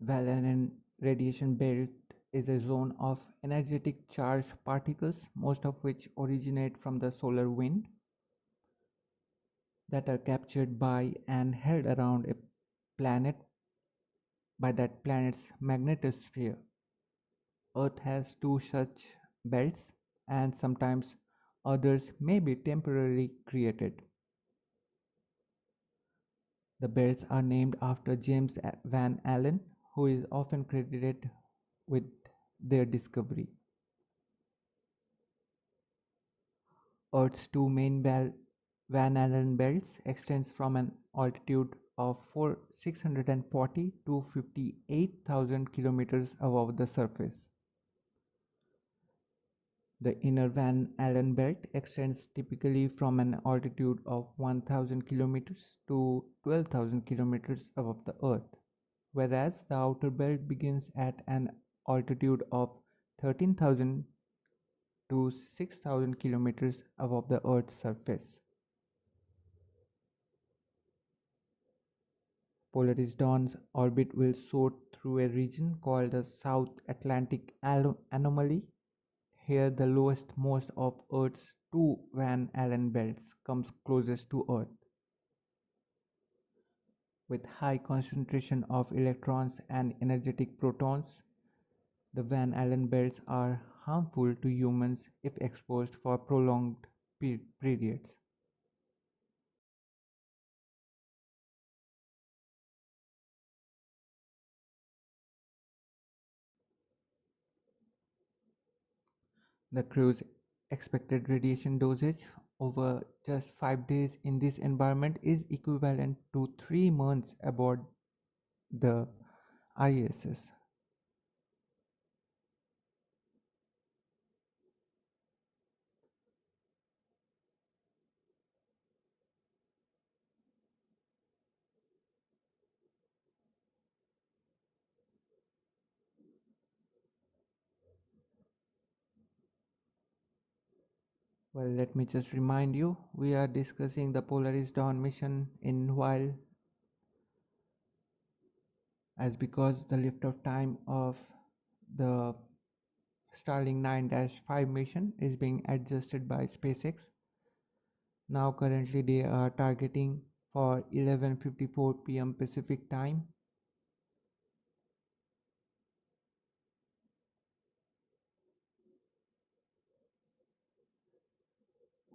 Van Allen radiation belt is a zone of energetic charged particles, most of which originate from the solar wind, that are captured by and held around a planet by that planet's magnetosphere. Earth has two such belts, and sometimes others may be temporarily created. The belts are named after James Van Allen, who is often credited with their discovery. Earth's two main Van Allen belts extends from an altitude of 640 to 58,000 kilometers above the surface. The inner Van Allen belt extends typically from an altitude of 1,000 kilometers to 12,000 kilometers above the Earth, whereas the outer belt begins at an altitude of 13,000 to 6,000 kilometers above the Earth's surface. Polaris Dawn's orbit will soar through a region called the South Atlantic Anomaly. Here, the most of Earth's two Van Allen belts comes closest to Earth. With high concentration of electrons and energetic protons, the Van Allen belts are harmful to humans if exposed for prolonged periods. The crew's expected radiation dosage over just 5 days in this environment is equivalent to 3 months aboard the ISS. Well, let me just remind you, we are discussing the Polaris Dawn mission in while, as because the liftoff time of the Starlink 9-5 mission is being adjusted by SpaceX. Now currently they are targeting for 11:54 p.m. Pacific time.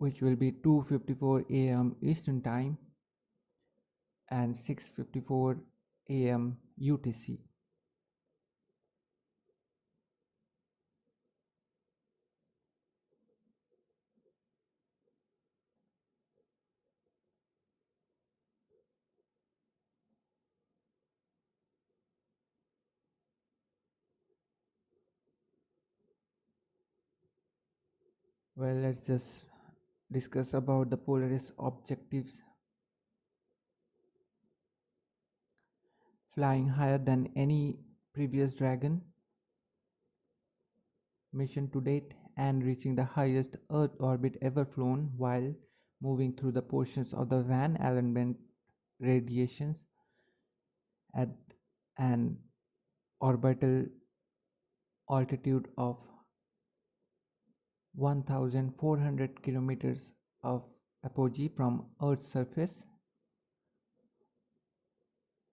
Which will be 2:54 a.m. Eastern time and 6:54 a.m. UTC. Well, let's just discuss about the Polaris objectives. Flying higher than any previous Dragon mission to date and reaching the highest Earth orbit ever flown while moving through the portions of the Van Allen belt radiations at an orbital altitude of 1400 kilometers of apogee from Earth's surface,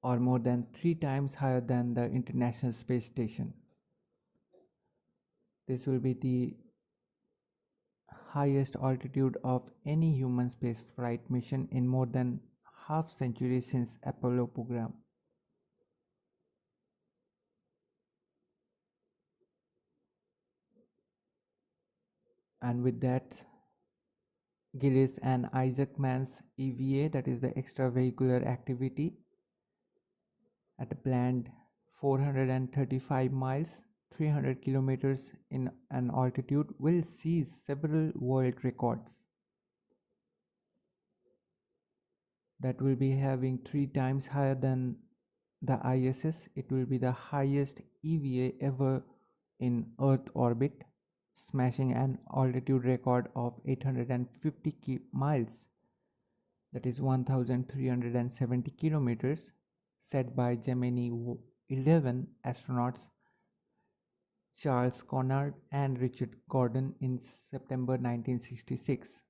or more than 3 times higher than the International Space Station. This will be the highest altitude of any human space flight mission in more than half century since Apollo program. And with that, Gillis and Isaacman's EVA, that is the extravehicular activity, at a planned 435 miles 300 kilometers in an altitude, will seize several world records. That will be having 3 times higher than the ISS. It will be the highest EVA ever in Earth orbit, smashing an altitude record of 850 miles, that is 1370 kilometers, set by Gemini 11 astronauts Charles Conard and Richard Gordon in September 1966.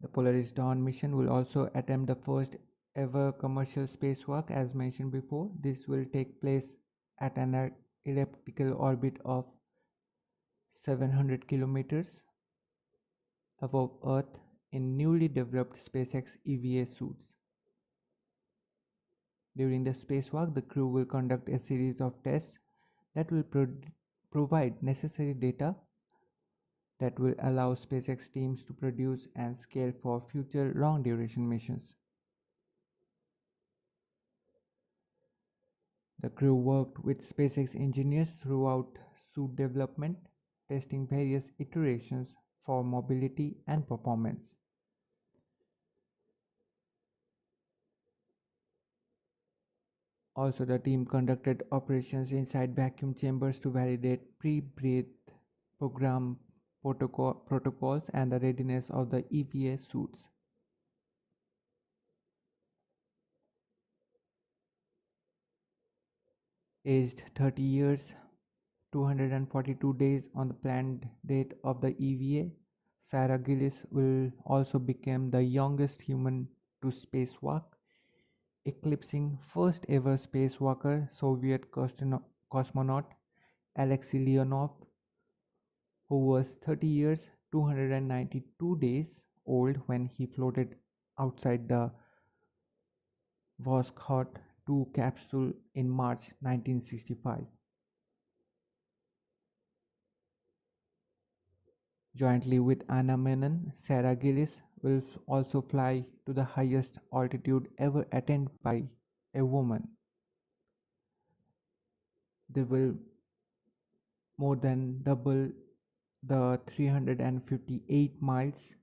The Polaris Dawn mission will also attempt the first ever commercial spacewalk. As mentioned before, this will take place at an elliptical orbit of 700 kilometers above Earth in newly developed SpaceX EVA suits. During the spacewalk, the crew will conduct a series of tests that will provide necessary data that will allow SpaceX teams to produce and scale for future long-duration missions. The crew worked with SpaceX engineers throughout suit development, testing various iterations for mobility and performance. Also, the team conducted operations inside vacuum chambers to validate pre-breath program protocols and the readiness of the EVA suits. Aged 30 years, 242 days on the planned date of the EVA, Sarah Gillis will also become the youngest human to spacewalk, eclipsing first ever spacewalker Soviet cosmonaut Alexei Leonov, who was 30 years 292 days old when he floated outside the Voskhod 2 capsule in March 1965. Jointly with Anna Menon, Sarah Gillis will also fly to the highest altitude ever attained by a woman. They will more than double the 358 miles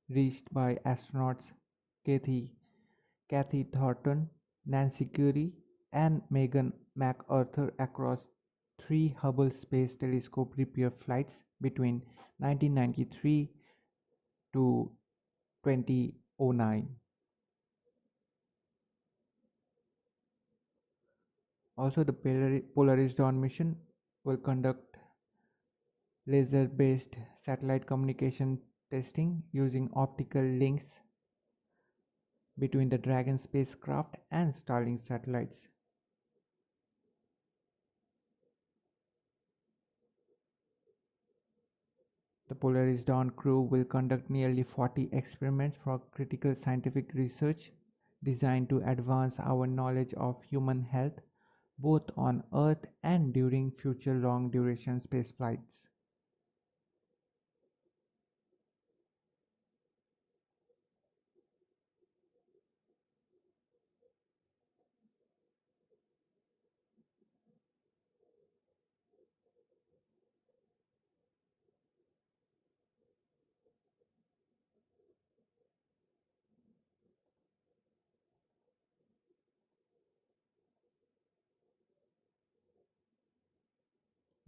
reached by astronauts Kathy Thornton, Nancy Curie, and Megan MacArthur across 3 Hubble Space Telescope repair flights between 1993 to 2009. Also, the Polaris Dawn mission will conduct laser-based satellite communication testing using optical links between the Dragon spacecraft and Starlink satellites. The Polaris Dawn crew will conduct nearly 40 experiments for critical scientific research designed to advance our knowledge of human health, both on Earth and during future long-duration space flights.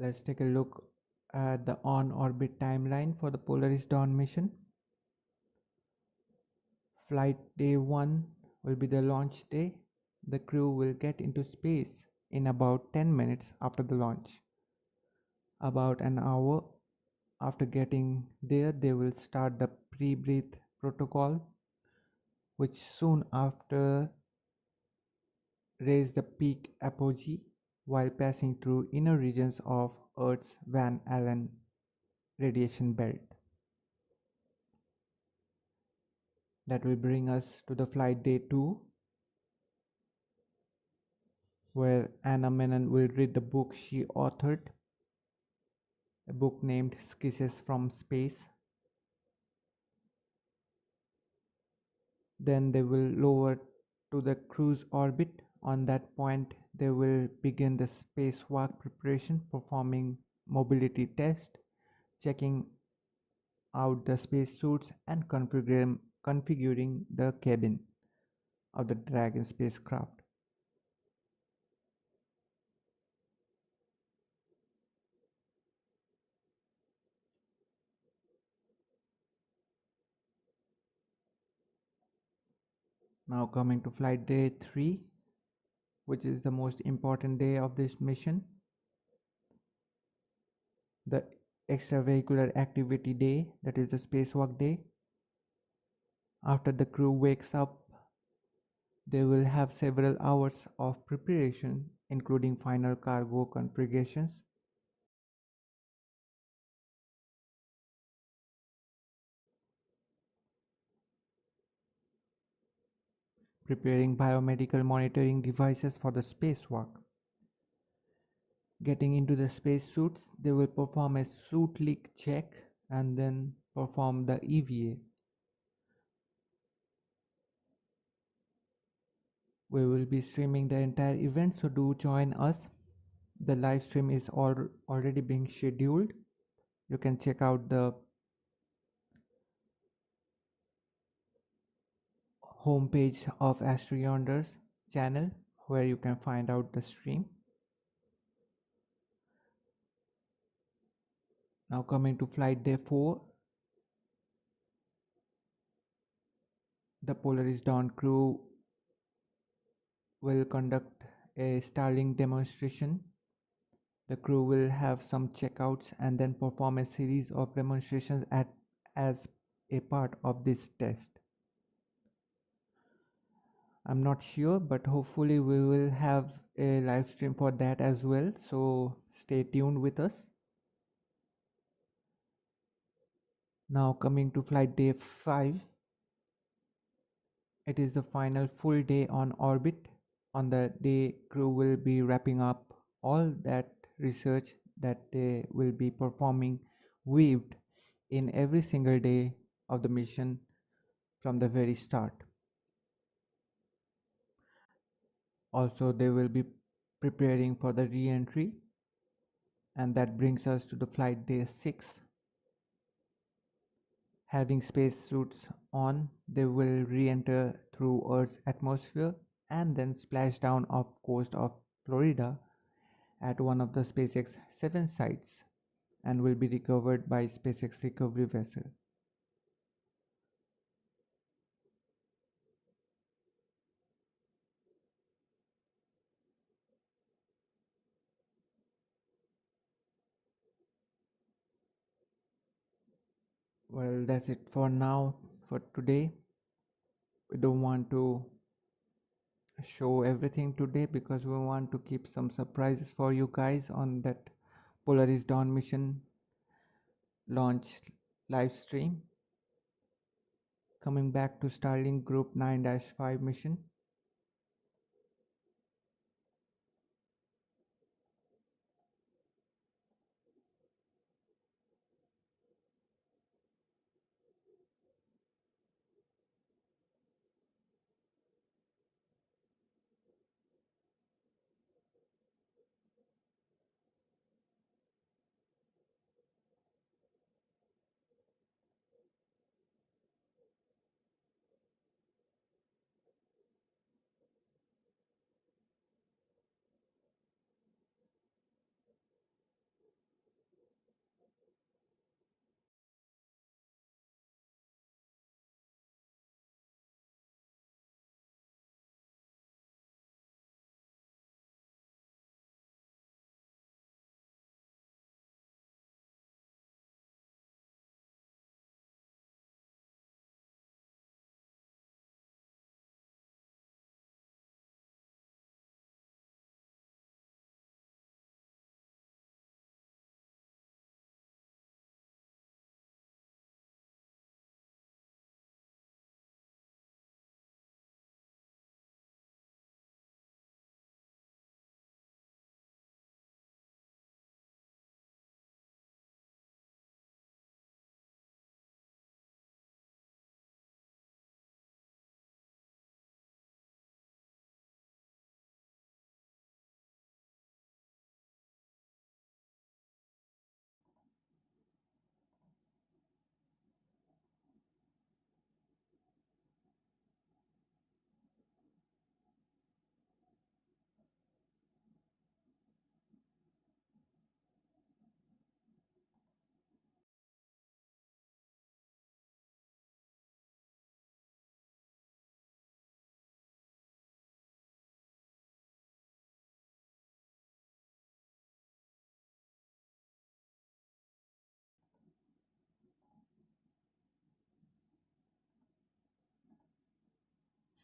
Let's take a look at the on-orbit timeline for the Polaris Dawn mission. Flight day 1 will be the launch day. The crew will get into space in about 10 minutes after the launch. About an hour after getting there, they will start the pre-breath protocol, which soon after raise the peak apogee while passing through inner regions of Earth's Van Allen radiation belt. That will bring us to the flight day 2, where Anna Menon will read the book she authored, a book named Skisses from Space. Then they will lower to the cruise orbit. On that point, they will begin the spacewalk preparation, performing mobility test, checking out the spacesuits, and configuring the cabin of the Dragon spacecraft. Now coming to flight day 3, which is the most important day of this mission, the extravehicular activity day, that is the spacewalk day. After the crew wakes up, they will have several hours of preparation, including final cargo configurations, preparing biomedical monitoring devices for the spacewalk. Getting into the spacesuits, they will perform a suit leak check and then perform the EVA. We will be streaming the entire event, so do join us. The live stream is already being scheduled. You can check out the homepage of AstroYonder's channel where you can find out the stream. Now coming to flight day 4, the Polaris Dawn crew will conduct a Starlink demonstration. The crew will have some checkouts and then perform a series of demonstrations as a part of this test. I'm not sure, but hopefully we will have a live stream for that as well, so stay tuned with us. Now coming to flight day 5, it is the final full day on orbit. On the day, crew will be wrapping up all that research that they will be performing weaved in every single day of the mission from the very start. Also, they will be preparing for the re-entry, and that brings us to the flight day 6. Having spacesuits on, they will re-enter through Earth's atmosphere and then splash down off coast of Florida at one of the SpaceX 7 sites and will be recovered by SpaceX recovery vessel. Well, that's it for now, for today. We don't want to show everything today because we want to keep some surprises for you guys on that Polaris Dawn mission launch live stream. Coming back to Starlink Group 9-5 mission.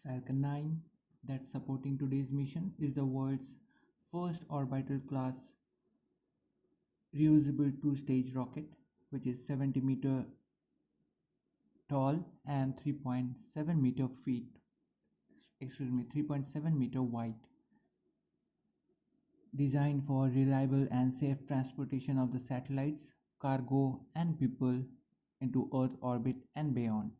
Falcon 9 that's supporting today's mission is the world's first orbital class reusable two-stage rocket, which is 70-meter tall and 3.7 meter wide, designed for reliable and safe transportation of the satellites, cargo and people into Earth orbit and beyond.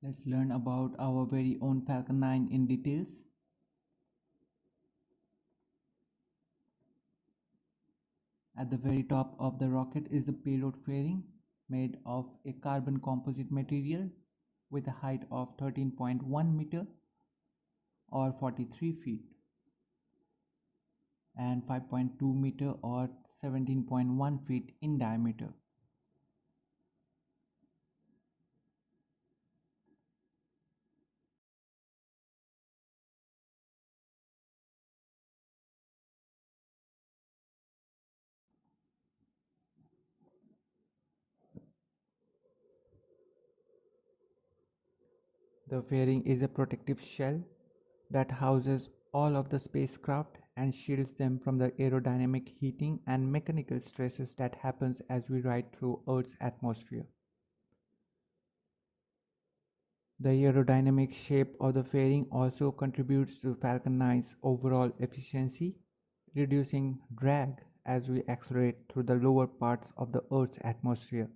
Let's learn about our very own Falcon 9 in details. At the very top of the rocket is the payload fairing, made of a carbon composite material with a height of 13.1 meter or 43 feet and 5.2 meter or 17.1 feet in diameter. The fairing is a protective shell that houses all of the spacecraft and shields them from the aerodynamic heating and mechanical stresses that happens as we ride through Earth's atmosphere. The aerodynamic shape of the fairing also contributes to Falcon 9's overall efficiency, reducing drag as we accelerate through the lower parts of the Earth's atmosphere.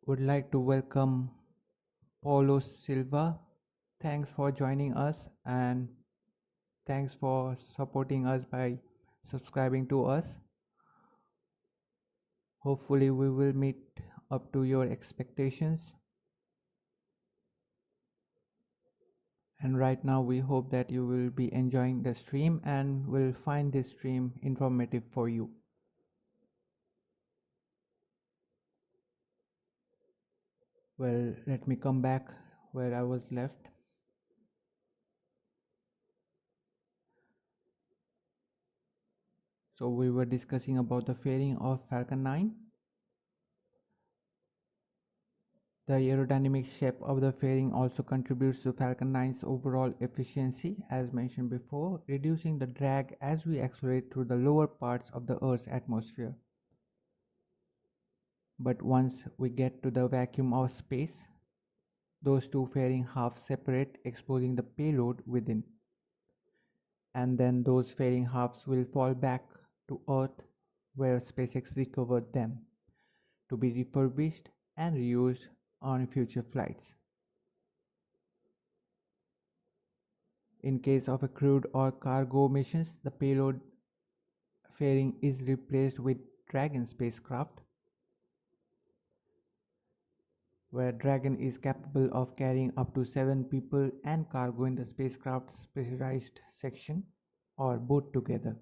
Would like to welcome Paulo Silva. Thanks for joining us and thanks for supporting us by subscribing to us. Hopefully we will meet up to your expectations. And right now we hope that you will be enjoying the stream and will find this stream informative for you. Well, let me come back where I was left. So we were discussing about the fairing of Falcon 9. The aerodynamic shape of the fairing also contributes to Falcon 9's overall efficiency, as mentioned before, reducing the drag as we accelerate through the lower parts of the Earth's atmosphere. But once we get to the vacuum of space, those two fairing halves separate, exposing the payload within. And then those fairing halves will fall back to Earth, where SpaceX recovered them to be refurbished and reused on future flights. In case of a crewed or cargo missions, the payload fairing is replaced with Dragon spacecraft, where Dragon is capable of carrying up to 7 people and cargo in the spacecraft's pressurized section or both together.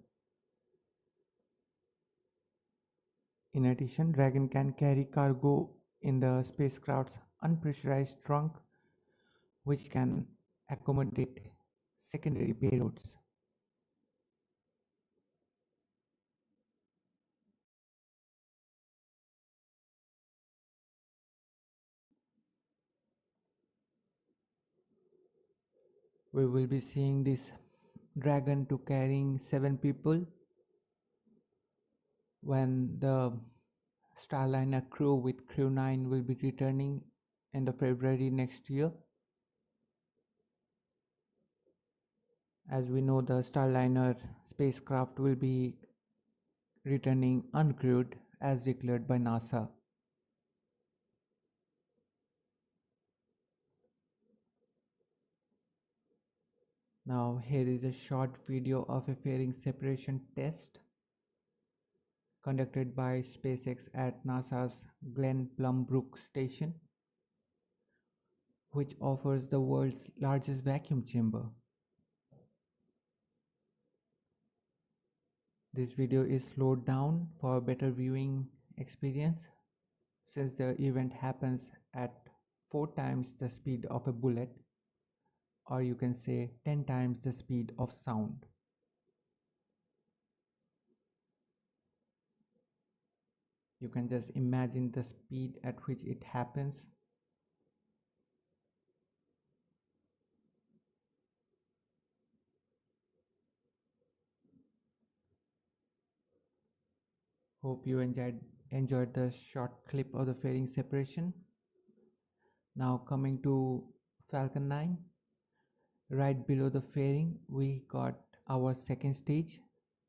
In addition, Dragon can carry cargo in the spacecraft's unpressurized trunk, which can accommodate secondary payloads. We will be seeing this Dragon to carrying 7 people when the Starliner crew with Crew 9 will be returning in the February next year. As we know, the Starliner spacecraft will be returning uncrewed as declared by NASA. Now here is a short video of a fairing separation test conducted by SpaceX at NASA's Glen Plumbrook station, which offers the world's largest vacuum chamber. This video is slowed down for a better viewing experience since the event happens at 4 times the speed of a bullet, or you can say 10 times the speed of sound. You can just imagine the speed at which it happens. Hope you enjoyed the short clip of the fairing separation. Now coming to Falcon 9, right below the fairing we got our second stage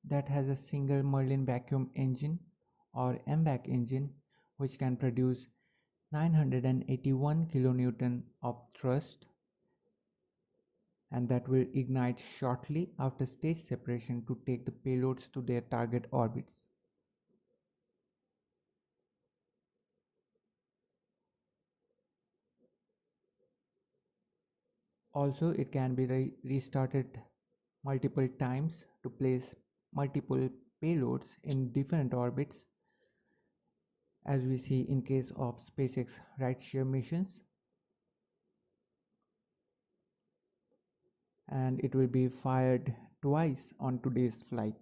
that has a single Merlin vacuum engine or MVAC engine which can produce 981 kilonewton of thrust, and that will ignite shortly after stage separation to take the payloads to their target orbits. Also, it can be restarted multiple times to place multiple payloads in different orbits, as we see in case of SpaceX rideshare missions, and it will be fired twice on today's flight.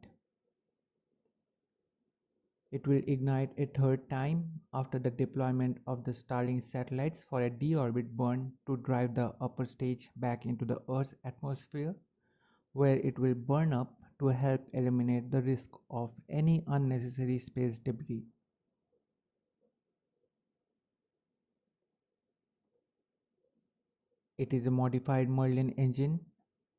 It will ignite a third time after the deployment of the Starlink satellites for a deorbit burn to drive the upper stage back into the Earth's atmosphere, where it will burn up to help eliminate the risk of any unnecessary space debris. It is a modified Merlin engine,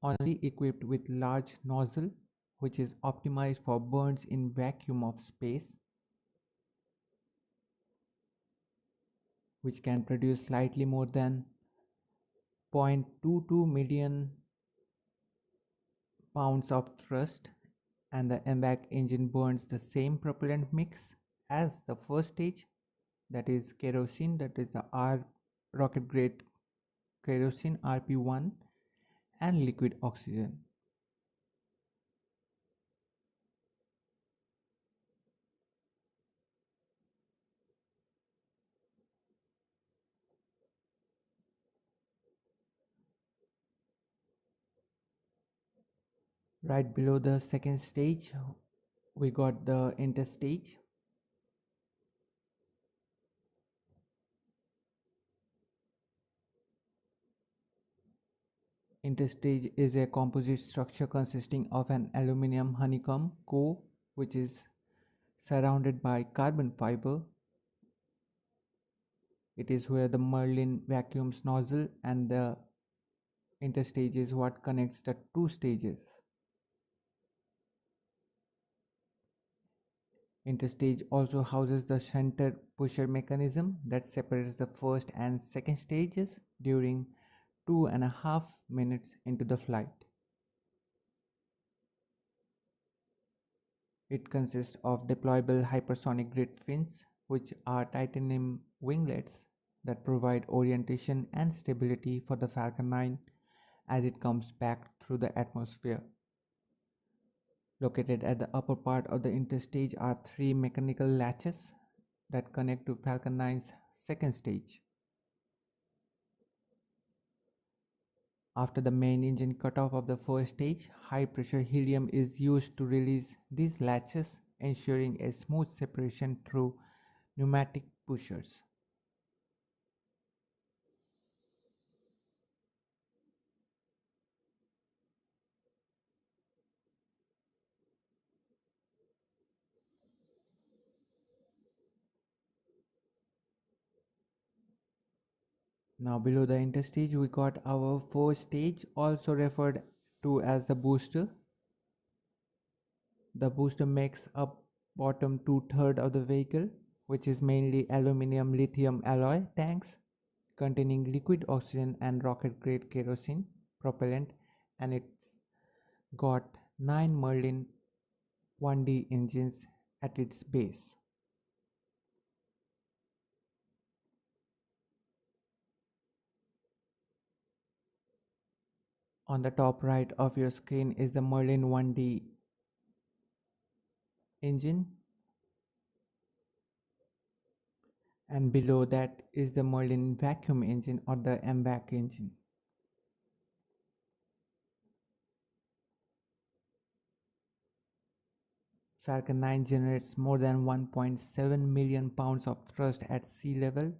only equipped with large nozzle, which is optimized for burns in vacuum of space, which can produce slightly more than 0.22 million pounds of thrust, and the MVAC engine burns the same propellant mix as the first stage, that is kerosene, that is the rocket grade kerosene RP1, and liquid oxygen. Right below the second stage we got the interstage. Interstage is a composite structure consisting of an aluminum honeycomb core which is surrounded by carbon fiber. It is where the Merlin vacuums nozzle, and the interstage is what connects the two stages. Interstage also houses the center pusher mechanism that separates the first and second stages during 2.5 minutes into the flight. It consists of deployable hypersonic grid fins, which are titanium winglets that provide orientation and stability for the Falcon 9 as it comes back through the atmosphere. Located at the upper part of the interstage are 3 mechanical latches that connect to Falcon 9's second stage. After the main engine cutoff of the first stage, high pressure helium is used to release these latches, ensuring a smooth separation through pneumatic pushers. Now below the interstage we got our fourth stage, also referred to as the booster. The booster makes up bottom 2/3 of the vehicle, which is mainly aluminum lithium alloy tanks containing liquid oxygen and rocket grade kerosene propellant, and it's got 9 Merlin 1D engines at its base. On the top right of your screen is the Merlin 1D engine, and below that is the Merlin vacuum engine or the MVAC engine. Falcon 9 generates more than 1.7 million pounds of thrust at sea level,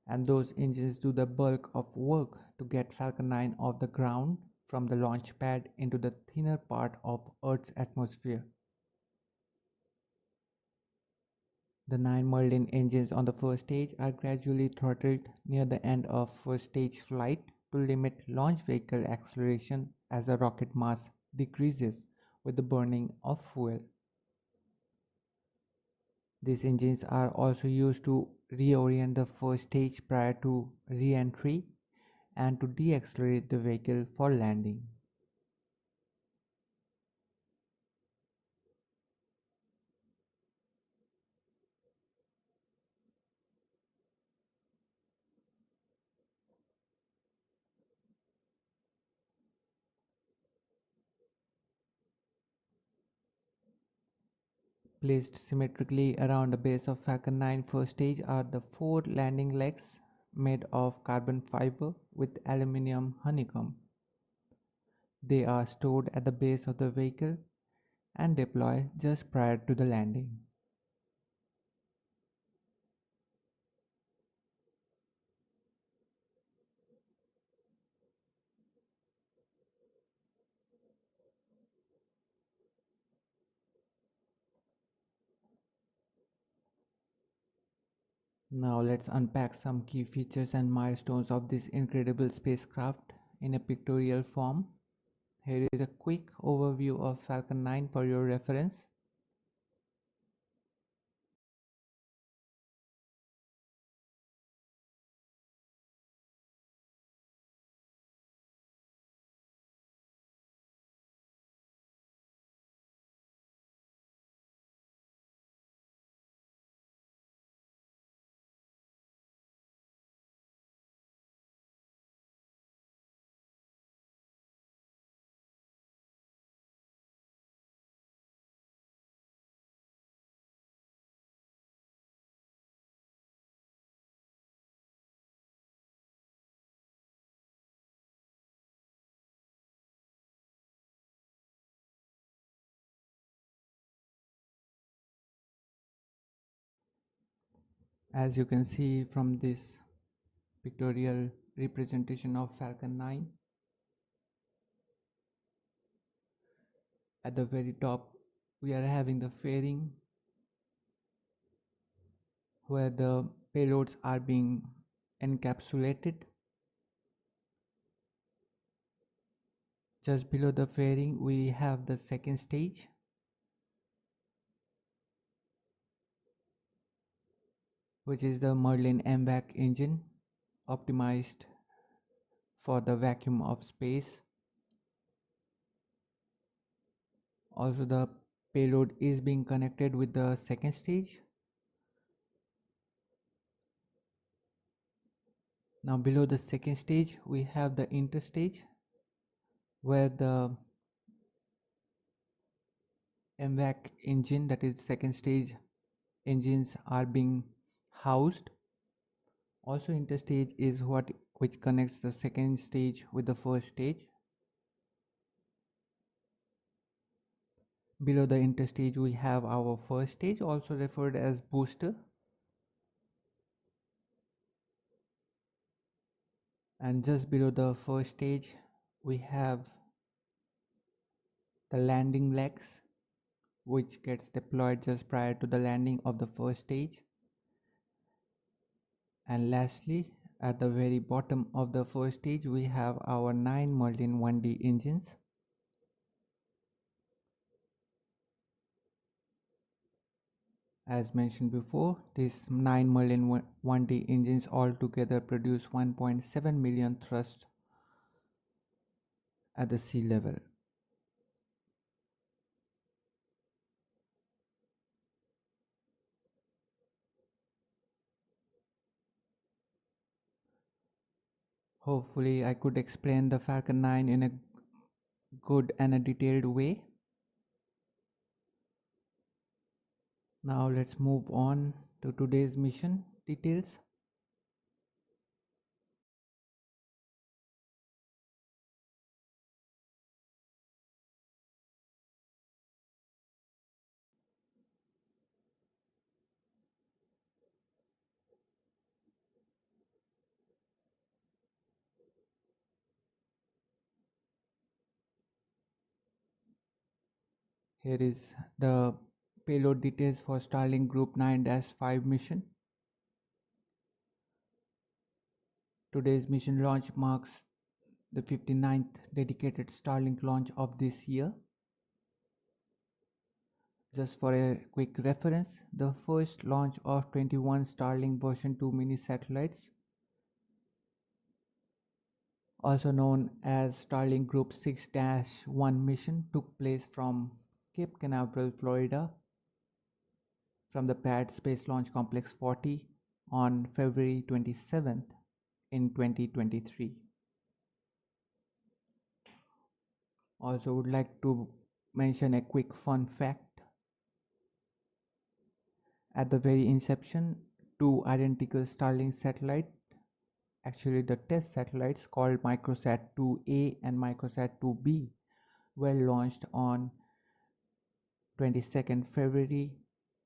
and those engines do the bulk of work to get Falcon 9 off the ground from the launch pad into the thinner part of Earth's atmosphere. The 9 Merlin engines on the first stage are gradually throttled near the end of first stage flight to limit launch vehicle acceleration as the rocket mass decreases with the burning of fuel. These engines are also used to reorient the first stage prior to re-entry and to deaccelerate the vehicle for landing. Placed symmetrically around the base of Falcon 9 first stage are the 4 landing legs made of carbon fiber with aluminium honeycomb. They are stored at the base of the vehicle and deploy just prior to the landing. Now let's unpack some key features and milestones of this incredible spacecraft in a pictorial form. Here is a quick overview of Falcon 9 for your reference. As you can see from this pictorial representation of Falcon 9, at the very top we are having the fairing where the payloads are being encapsulated. Just below the fairing we have the second stage, which is the Merlin MVAC engine optimized for the vacuum of space. Also the payload is being connected with the second stage. Now below the second stage we have the interstage where the MVAC engine, that is second stage engines, are being housed. Also interstage is which connects the second stage with the first stage. Below the interstage we have our first stage, also referred as booster, and just below the first stage we have the landing legs, which gets deployed just prior to the landing of the first stage. And lastly, at the very bottom of the first stage we have our 9 Merlin 1D engines. As mentioned before, these 9 Merlin 1D engines altogether produce 1.7 million thrust at the sea level. Hopefully I could explain the Falcon 9 in a good and a detailed way. Now let's move on to today's mission. details. Here is the payload details for Starlink Group 9-5 mission. Today's mission launch marks the 59th dedicated Starlink launch of this year. Just for a quick reference, the first launch of 21 Starlink version 2 mini satellites, also known as Starlink Group 6-1 mission, took place from Cape Canaveral, Florida, from the Pad Space Launch Complex 40 on February 27th in 2023. Also would like to mention a quick fun fact. At the very inception, two identical Starlink satellites, actually the test satellites called Microsat 2A and Microsat 2B, were launched on 22nd February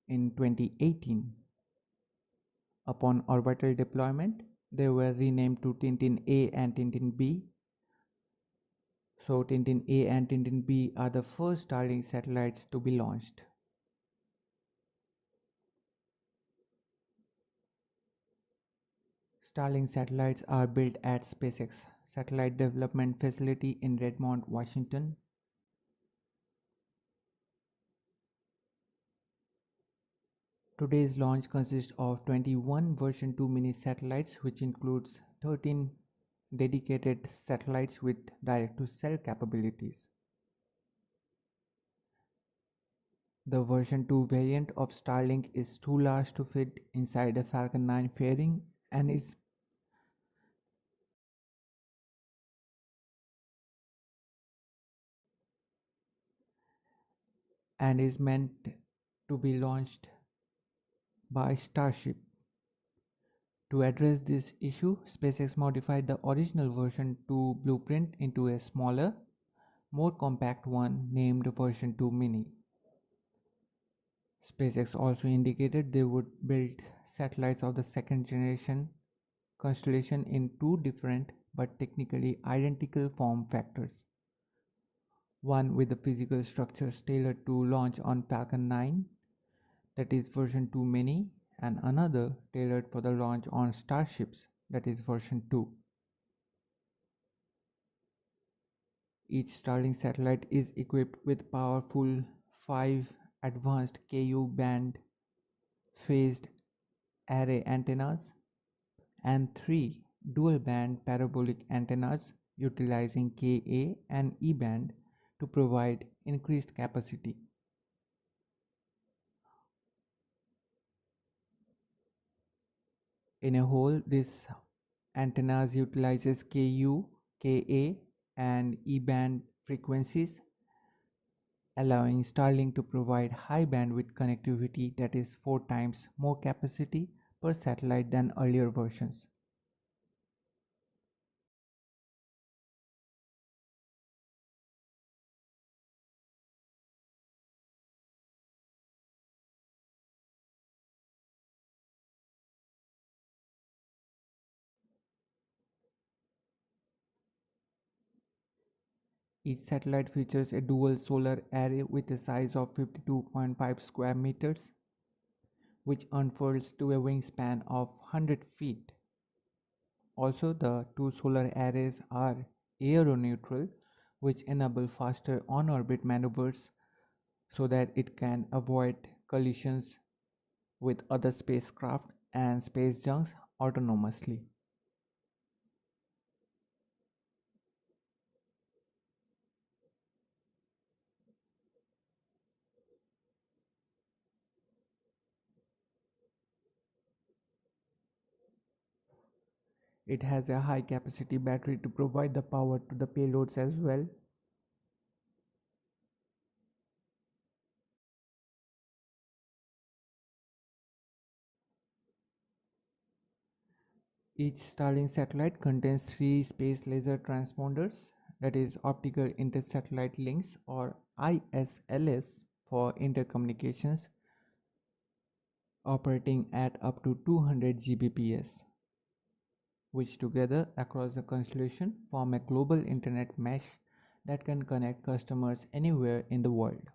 in 2018. Upon orbital deployment, they were renamed to Tintin A and Tintin B. So Tintin A and Tintin B are the first Starlink satellites to be launched. Starlink satellites are built at SpaceX Satellite Development Facility in Redmond, Washington. Today's launch consists of 21 version 2 mini satellites, which includes 13 dedicated satellites with direct-to-cell capabilities. The version 2 variant of Starlink is too large to fit inside a Falcon 9 fairing and is meant to be launched by Starship. To address this issue, SpaceX modified the original version 2 blueprint into a smaller, more compact one named version 2 mini. SpaceX also indicated they would build satellites of the second generation constellation in two different but technically identical form factors. One with the physical structures tailored to launch on Falcon 9, that is version 2 mini, and another tailored for the launch on Starships, that is version 2. Each Starlink satellite is equipped with powerful 5 advanced Ku band phased array antennas and 3 dual band parabolic antennas utilizing Ka and E band to provide increased capacity. In a whole, this antennas utilizes Ku, Ka and E band frequencies, allowing Starlink to provide high bandwidth connectivity that is 4 times more capacity per satellite than earlier versions. Each satellite features a dual solar array with a size of 52.5 square meters, which unfurls to a wingspan of 100 feet. Also, the two solar arrays are aeroneutral, which enable faster on-orbit maneuvers so that it can avoid collisions with other spacecraft and space junks autonomously. It has a high capacity battery to provide the power to the payloads as well. Each Starlink satellite contains 3 space laser transponders, that is optical inter-satellite links or ISLS for intercommunications, operating at up to 200 Gbps, which together across the constellation form a global internet mesh that can connect customers anywhere in the world.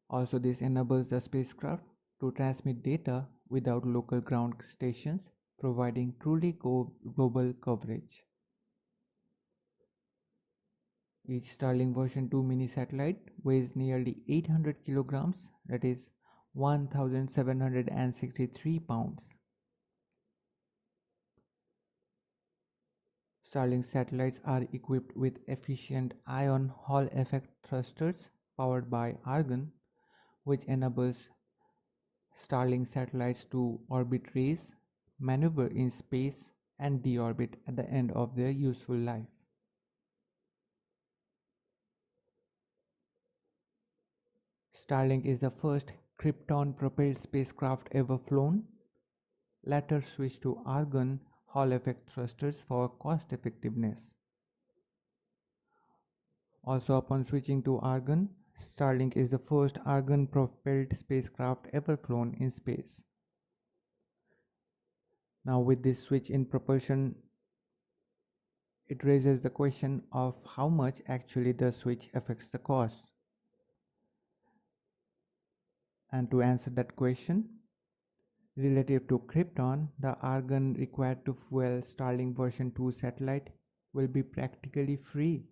Also, this enables the spacecraft to transmit data without local ground stations, providing truly global coverage. Each Starlink version 2 mini satellite weighs nearly 800 kilograms, that is 1763 pounds. Starlink satellites are equipped with efficient ion Hall effect thrusters powered by argon, which enables Starlink satellites to orbit raise, maneuver in space, and deorbit at the end of their useful life. Starlink is the first Krypton-propelled spacecraft ever flown. Later switched to argon Hall effect thrusters for cost effectiveness. Also, upon switching to argon, Starlink is the first argon-propelled spacecraft ever flown in space. Now, with this switch in propulsion, it raises the question of how much actually the switch affects the cost. And to answer that question, relative to Krypton, the argon required to fuel Starlink version 2 satellite will be practically free.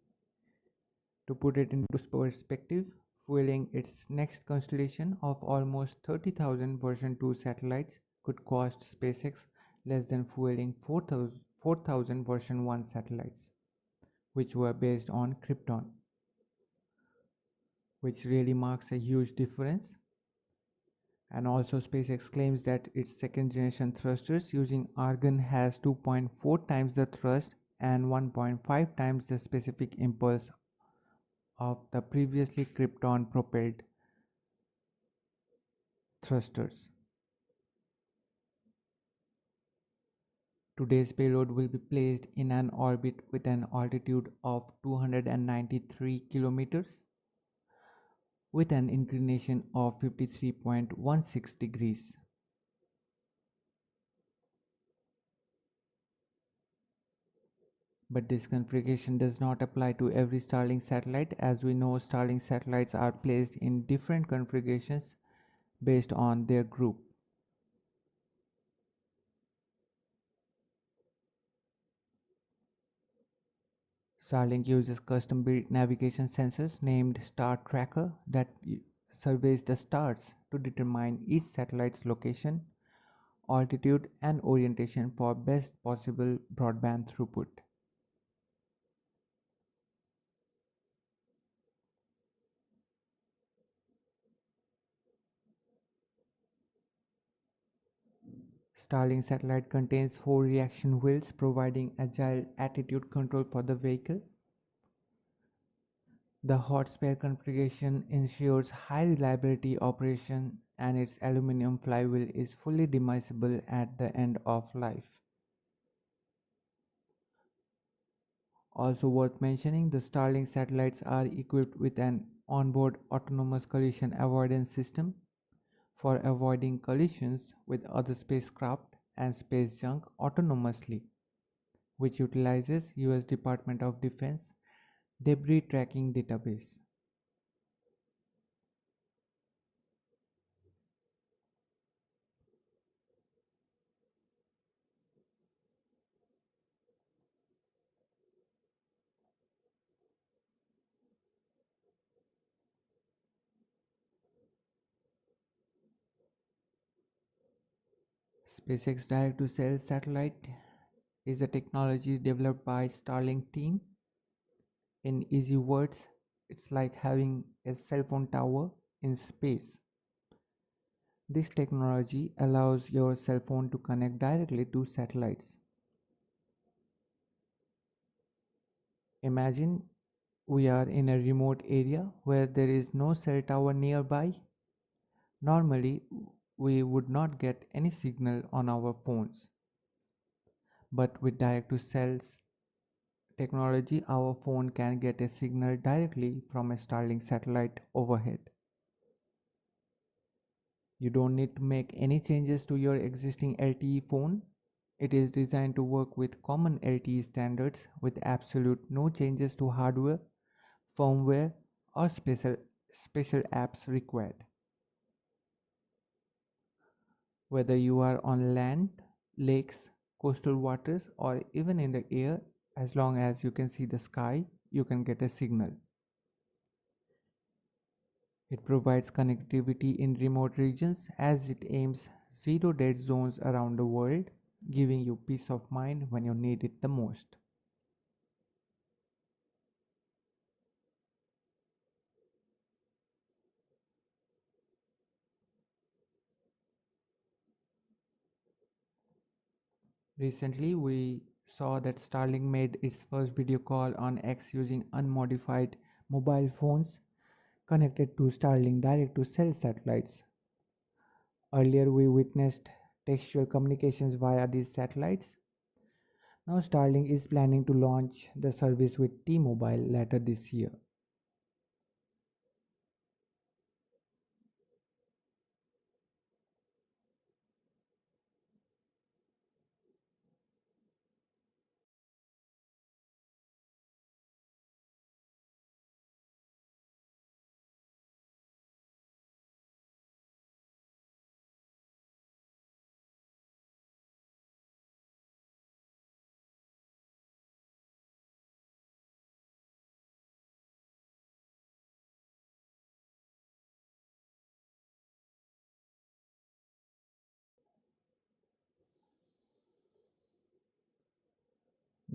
To put it into perspective, fueling its next constellation of almost 30,000 version 2 satellites could cost SpaceX less than fueling 4,000 version 1 satellites, which were based on Krypton, which really marks a huge difference. And also, SpaceX claims that its second generation thrusters using argon has 2.4 times the thrust and 1.5 times the specific impulse of the previously Krypton propelled thrusters. Today's payload will be placed in an orbit with an altitude of 293 kilometers with an inclination of 53.16 degrees. But this configuration does not apply to every Starlink satellite. As we know, Starlink satellites are placed in different configurations based on their group. Starlink uses custom-built navigation sensors named Star Tracker that surveys the stars to determine each satellite's location, altitude, and orientation for best possible broadband throughput. Starlink satellite contains 4 reaction wheels providing agile attitude control for the vehicle. The hot spare configuration ensures high reliability operation and its aluminum flywheel is fully demisable at the end of life. Also worth mentioning, the Starlink satellites are equipped with an onboard autonomous collision avoidance system for avoiding collisions with other spacecraft and space junk autonomously, which utilizes US Department of Defense debris tracking database. SpaceX direct-to-cell satellite is a technology developed by Starlink team. In easy words, it's like having a cell phone tower in space. This technology allows your cell phone to connect directly to satellites. Imagine we are in a remote area where there is no cell tower nearby. Normally, we would not get any signal on our phones. But with direct to cells technology, our phone can get a signal directly from a Starlink satellite overhead. You don't need to make any changes to your existing LTE phone. It is designed to work with common LTE standards with absolute no changes to hardware, firmware, or special apps required. Whether you are on land, lakes, coastal waters, or even in the air, as long as you can see the sky, you can get a signal. It provides connectivity in remote regions as it aims zero dead zones around the world, giving you peace of mind when you need it the most. Recently, we saw that Starlink made its first video call on X using unmodified mobile phones connected to Starlink direct to cell satellites. Earlier, we witnessed textual communications via these satellites. Now, Starlink is planning to launch the service with T-Mobile later this year.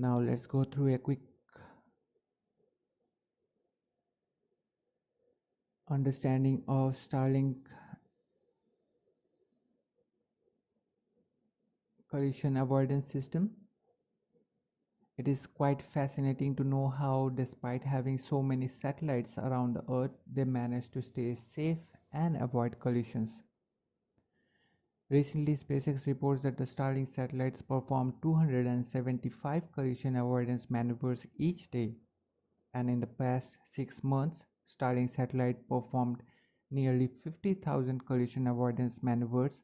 Now, let's go through a quick understanding of Starlink collision avoidance system. It is quite fascinating to know how, despite having so many satellites around the Earth, they manage to stay safe and avoid collisions. Recently, SpaceX reports that the Starlink satellites perform 275 collision avoidance maneuvers each day, and in the past 6 months, Starlink satellite performed nearly 50,000 collision avoidance maneuvers.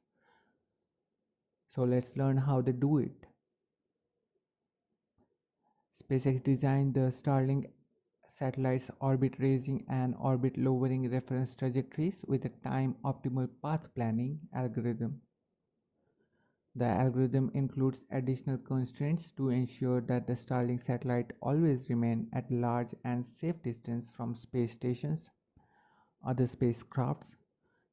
So let's learn how they do it. SpaceX designed the Starlink satellites orbit raising and orbit lowering reference trajectories with a time optimal path planning algorithm. The algorithm includes additional constraints to ensure that the Starlink satellite always remain at large and safe distance from space stations, other spacecrafts,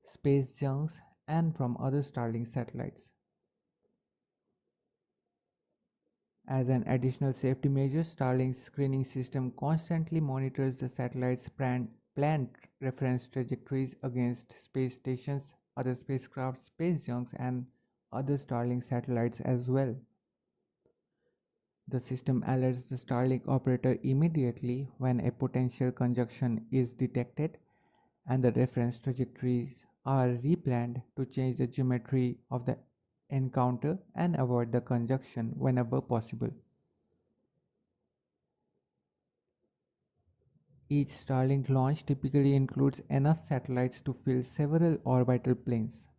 space junks, and from other Starlink satellites. As an additional safety measure, Starlink's screening system constantly monitors the satellite's planned reference trajectories against space stations, other spacecraft, space junks, and other Starlink satellites as well. The system alerts the Starlink operator immediately when a potential conjunction is detected, and the reference trajectories are replanned to change the geometry of the encounter and avoid the conjunction whenever possible. Each Starlink launch typically includes enough satellites to fill several orbital planes.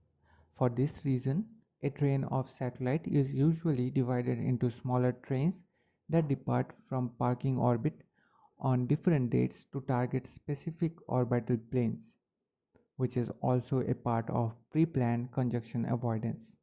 For this reason, a train of satellite is usually divided into smaller trains that depart from parking orbit on different dates to target specific orbital planes, which is also a part of pre-planned conjunction avoidance.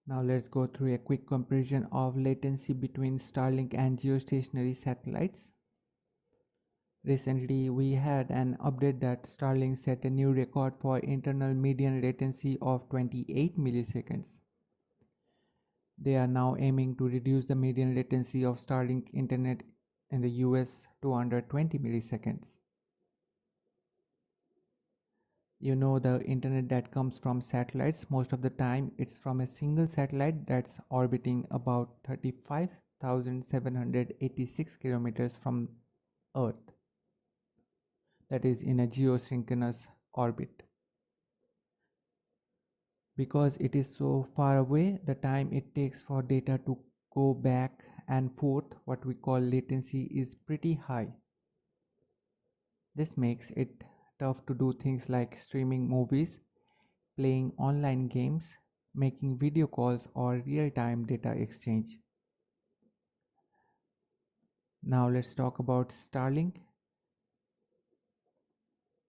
Now let's go through a quick comparison of latency between Starlink and geostationary satellites. Recently, we had an update that Starlink set a new record for internal median latency of 28 milliseconds. They are now aiming to reduce the median latency of Starlink internet in the US to under 20 milliseconds. You know, the internet that comes from satellites, most of the time it's from a single satellite that's orbiting about 35,786 kilometers from Earth, that is in a geosynchronous orbit. Because it is so far away, the time it takes for data to go back and forth, what we call latency, is pretty high. This makes it tough to do things like streaming movies, playing online games, making video calls, or real-time data exchange. Now let's talk about Starlink.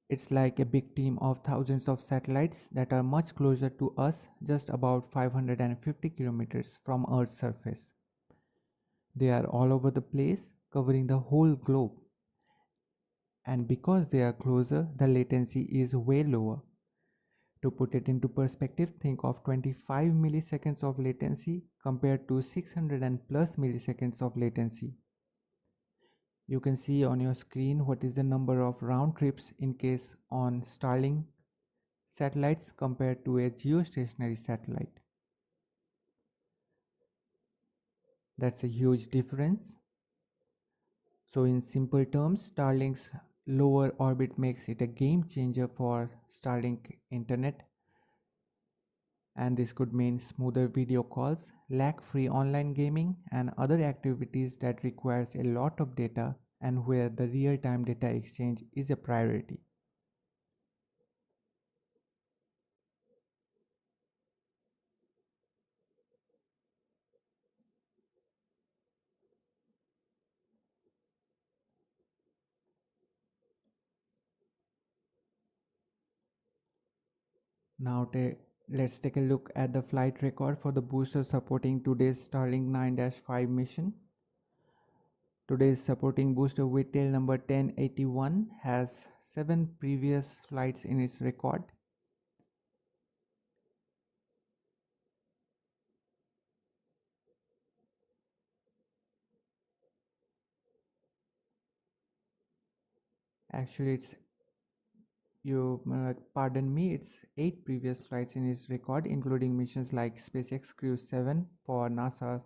It's like a big team of thousands of satellites that are much closer to us, just about 550 kilometers from Earth's surface. They are all over the place, covering the whole globe. And because they are closer, the latency is way lower. To put it into perspective, think of 25 milliseconds of latency compared to 600 and plus milliseconds of latency. You can see on your screen what is the number of round trips in case on Starlink satellites compared to a geostationary satellite. That's a huge difference. So in simple terms, Starlink's lower orbit makes it a game changer for Starlink internet, and this could mean smoother video calls, lag-free online gaming, and other activities that requires a lot of data and where the real-time data exchange is a priority. Now let's take a look at the flight record for the booster supporting today's Starlink 9-5 mission. Today's supporting booster with tail number 1081 has 7 previous flights in its record. Actually, pardon me, it's 8 previous flights in its record, including missions like SpaceX Crew 7 for NASA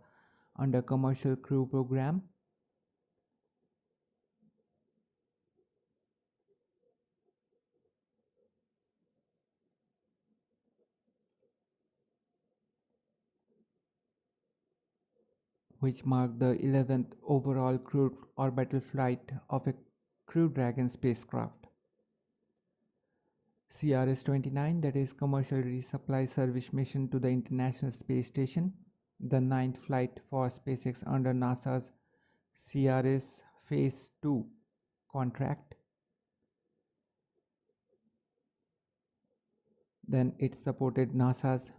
under Commercial Crew Program, which marked the 11th overall crewed orbital flight of a Crew Dragon spacecraft. CRS-29, that is Commercial Resupply Service Mission to the International Space Station, the 9th flight for SpaceX under NASA's CRS Phase 2 contract. Then it supported NASA's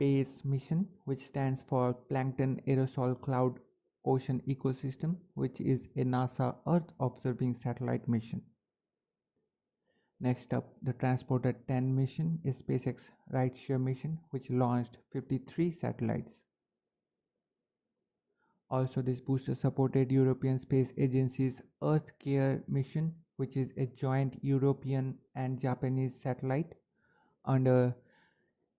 PACE mission, which stands for Plankton Aerosol Cloud Ocean Ecosystem, which is a NASA Earth observing satellite mission. Next up, the Transporter 10 mission is SpaceX Rideshare mission, which launched 53 satellites. Also, this booster supported European Space Agency's Earth Care mission, which is a joint European and Japanese satellite under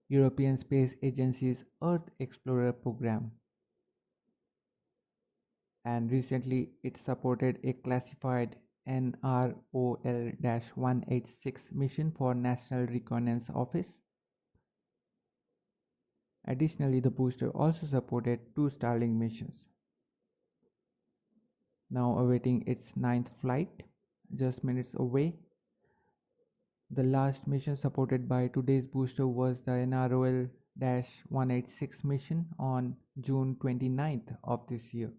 European Space Agency's Earth Explorer program. And recently, it supported a classified NROL-186 mission for National Reconnaissance Office. Additionally, the booster also supported 2 Starlink missions. Now awaiting its 9th flight, just minutes away. The last mission supported by today's booster was the NROL-186 mission on June 29th of this year.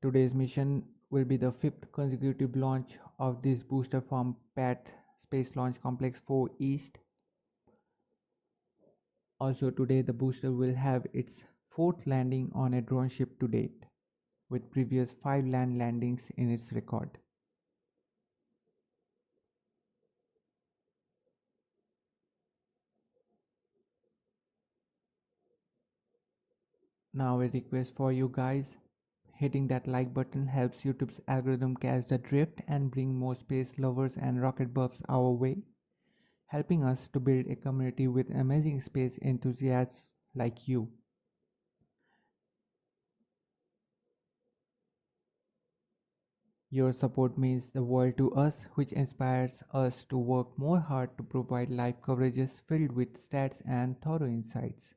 Today's mission will be the 5th consecutive launch of this booster from PAT Space Launch Complex 4 East. Also today the booster will have its 4th landing on a drone ship to date, with previous 5 land landings in its record. Now a request for you guys. Hitting that like button helps YouTube's algorithm catch the drift and bring more space lovers and rocket buffs our way, helping us to build a community with amazing space enthusiasts like you. Your support means the world to us, which inspires us to work more hard to provide live coverages filled with stats and thorough insights.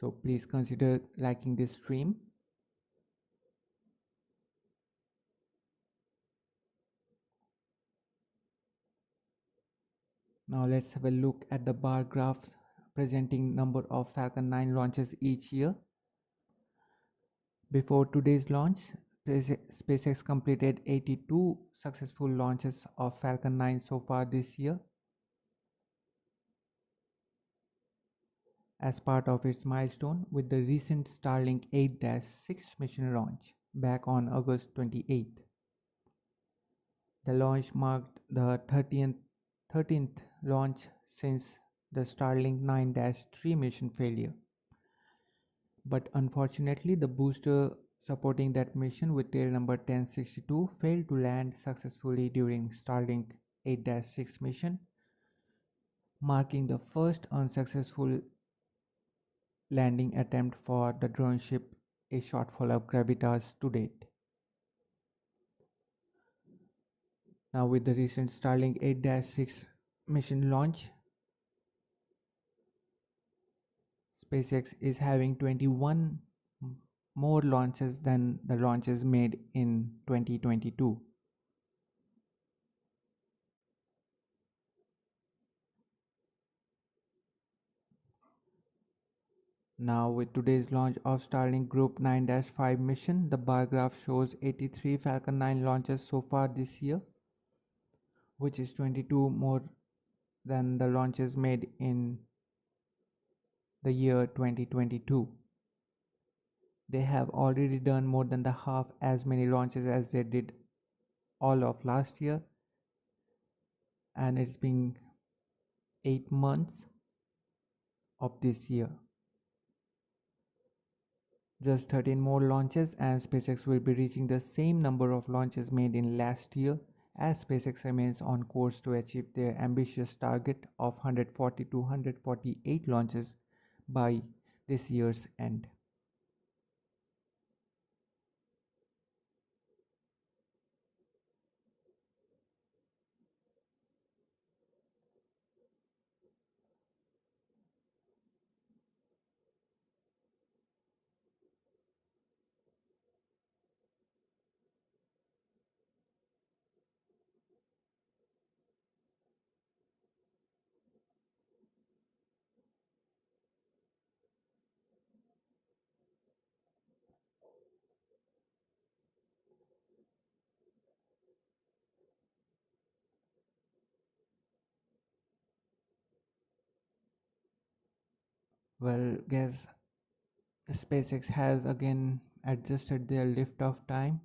So please consider liking this stream. Now let's have a look at the bar graphs presenting number of Falcon 9 launches each year. Before today's launch, SpaceX completed 82 successful launches of Falcon 9 so far this year. As part of its milestone with the recent Starlink 8-6 mission launch back on August 28th. The launch marked the 13th launch since the Starlink 9-3 mission failure. But unfortunately, the booster supporting that mission with tail number 1062 failed to land successfully during Starlink 8-6 mission, marking the first unsuccessful landing attempt for the drone ship, a shortfall of Gravitas to date. Now with the recent Starlink 8-6 mission launch, SpaceX is having 21 more launches than the launches made in 2022. Now with today's launch of Starlink Group 9-5 mission, the bar graph shows 83 Falcon 9 launches so far this year, which is 22 more than the launches made in the year 2022. They have already done more than the half as many launches as they did all of last year, and it's been 8 months of this year. Just 13 more launches and SpaceX will be reaching the same number of launches made in last year, as SpaceX remains on course to achieve their ambitious target of 140 to 148 launches by this year's end. Well, guess SpaceX has again adjusted their liftoff time.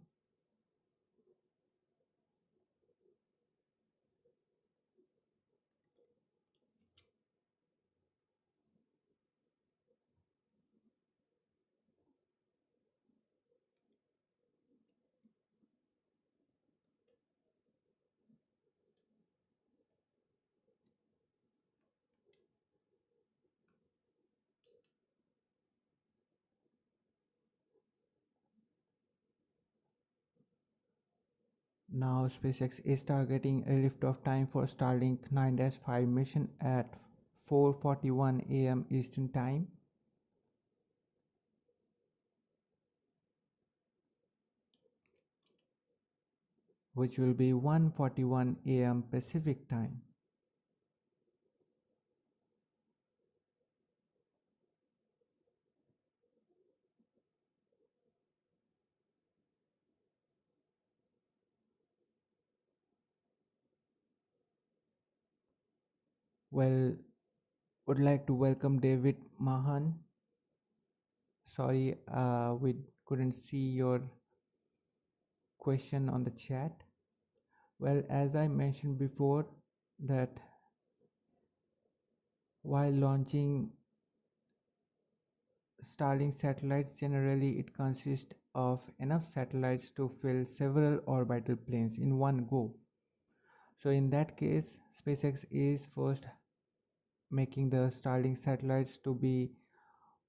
Now SpaceX is targeting a liftoff time for Starlink 9-5 mission at 4:41 a.m. Eastern Time, which will be 1:41 a.m. Pacific Time. Well, would like to welcome David Mahan. Sorry, we couldn't see your question on the chat. Well, as I mentioned before, that while launching Starlink satellites, generally it consists of enough satellites to fill several orbital planes in one go. So in that case, SpaceX is first making the Starlink satellites to be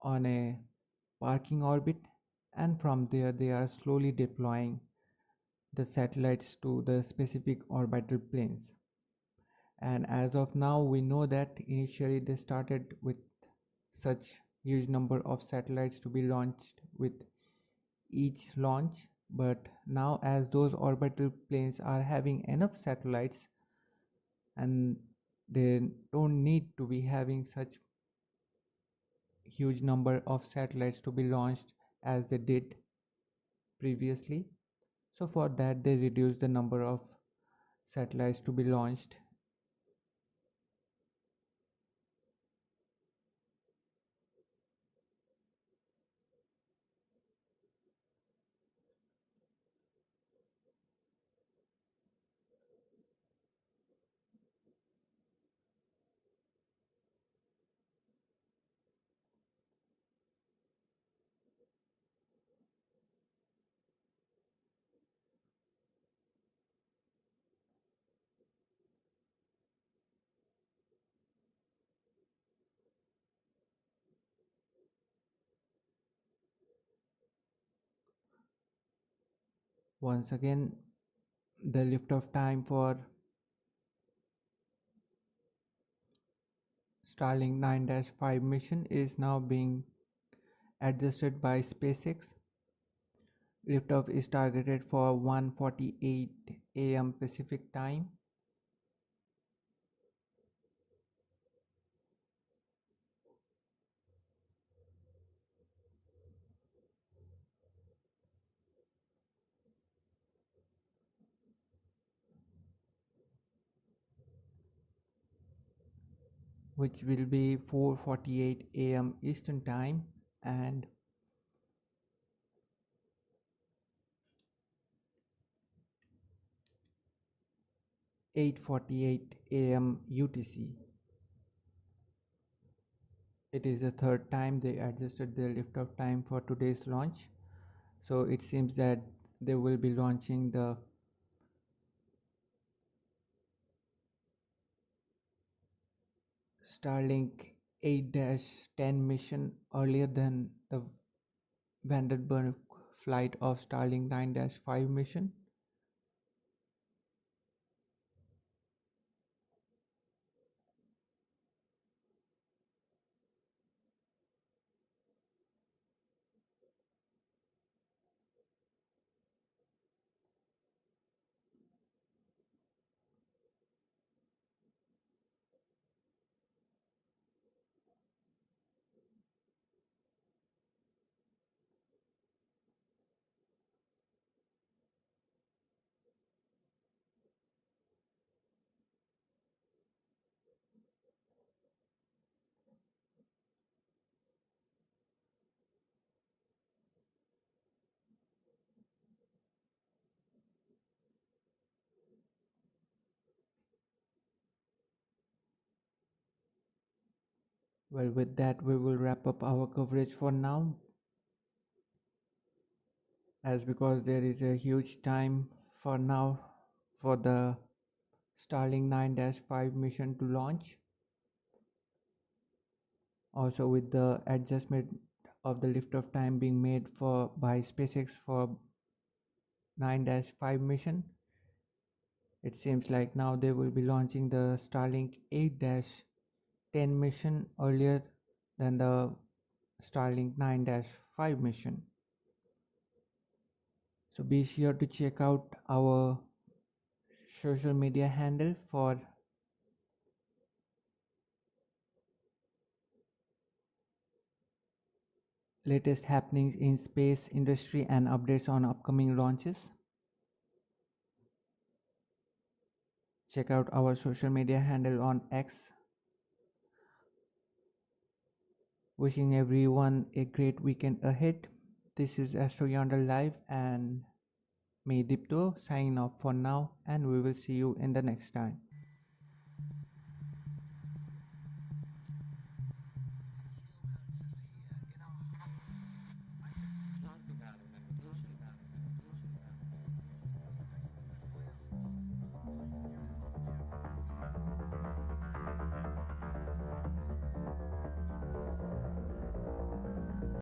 on a parking orbit, and from there they are slowly deploying the satellites to the specific orbital planes. And as of now, we know that initially they started with such huge number of satellites to be launched with each launch, but now as those orbital planes are having enough satellites and they don't need to be having such huge number of satellites to be launched as they did previously, so for that they reduce the number of satellites to be launched. Once again, the liftoff time for Starlink 9-5 mission is now being adjusted by SpaceX. Liftoff is targeted for 1:48 a.m. Pacific time. Which will be 4:48 a.m. Eastern time and 8:48 a.m. UTC. It is the third time they adjusted the liftoff time for today's launch. So it seems that they will be launching the Starlink 8-10 mission earlier than the Vandenberg flight of Starlink 9-5 mission. Well, with that, we will wrap up our coverage for now, as because there is a huge time for now for the Starlink 9-5 mission to launch. Also, with the adjustment of the liftoff time being made for by SpaceX for 9-5 mission, it seems like now they will be launching the Starlink 8-10 mission earlier than the Starlink 9-5 mission. So be sure to check out our social media handle for latest happenings in space industry and updates on upcoming launches. Check out our social media handle on X. Wishing everyone a great weekend ahead. This is AstroYonder Live and me Dipta signing off for now, and we will see you in the next time.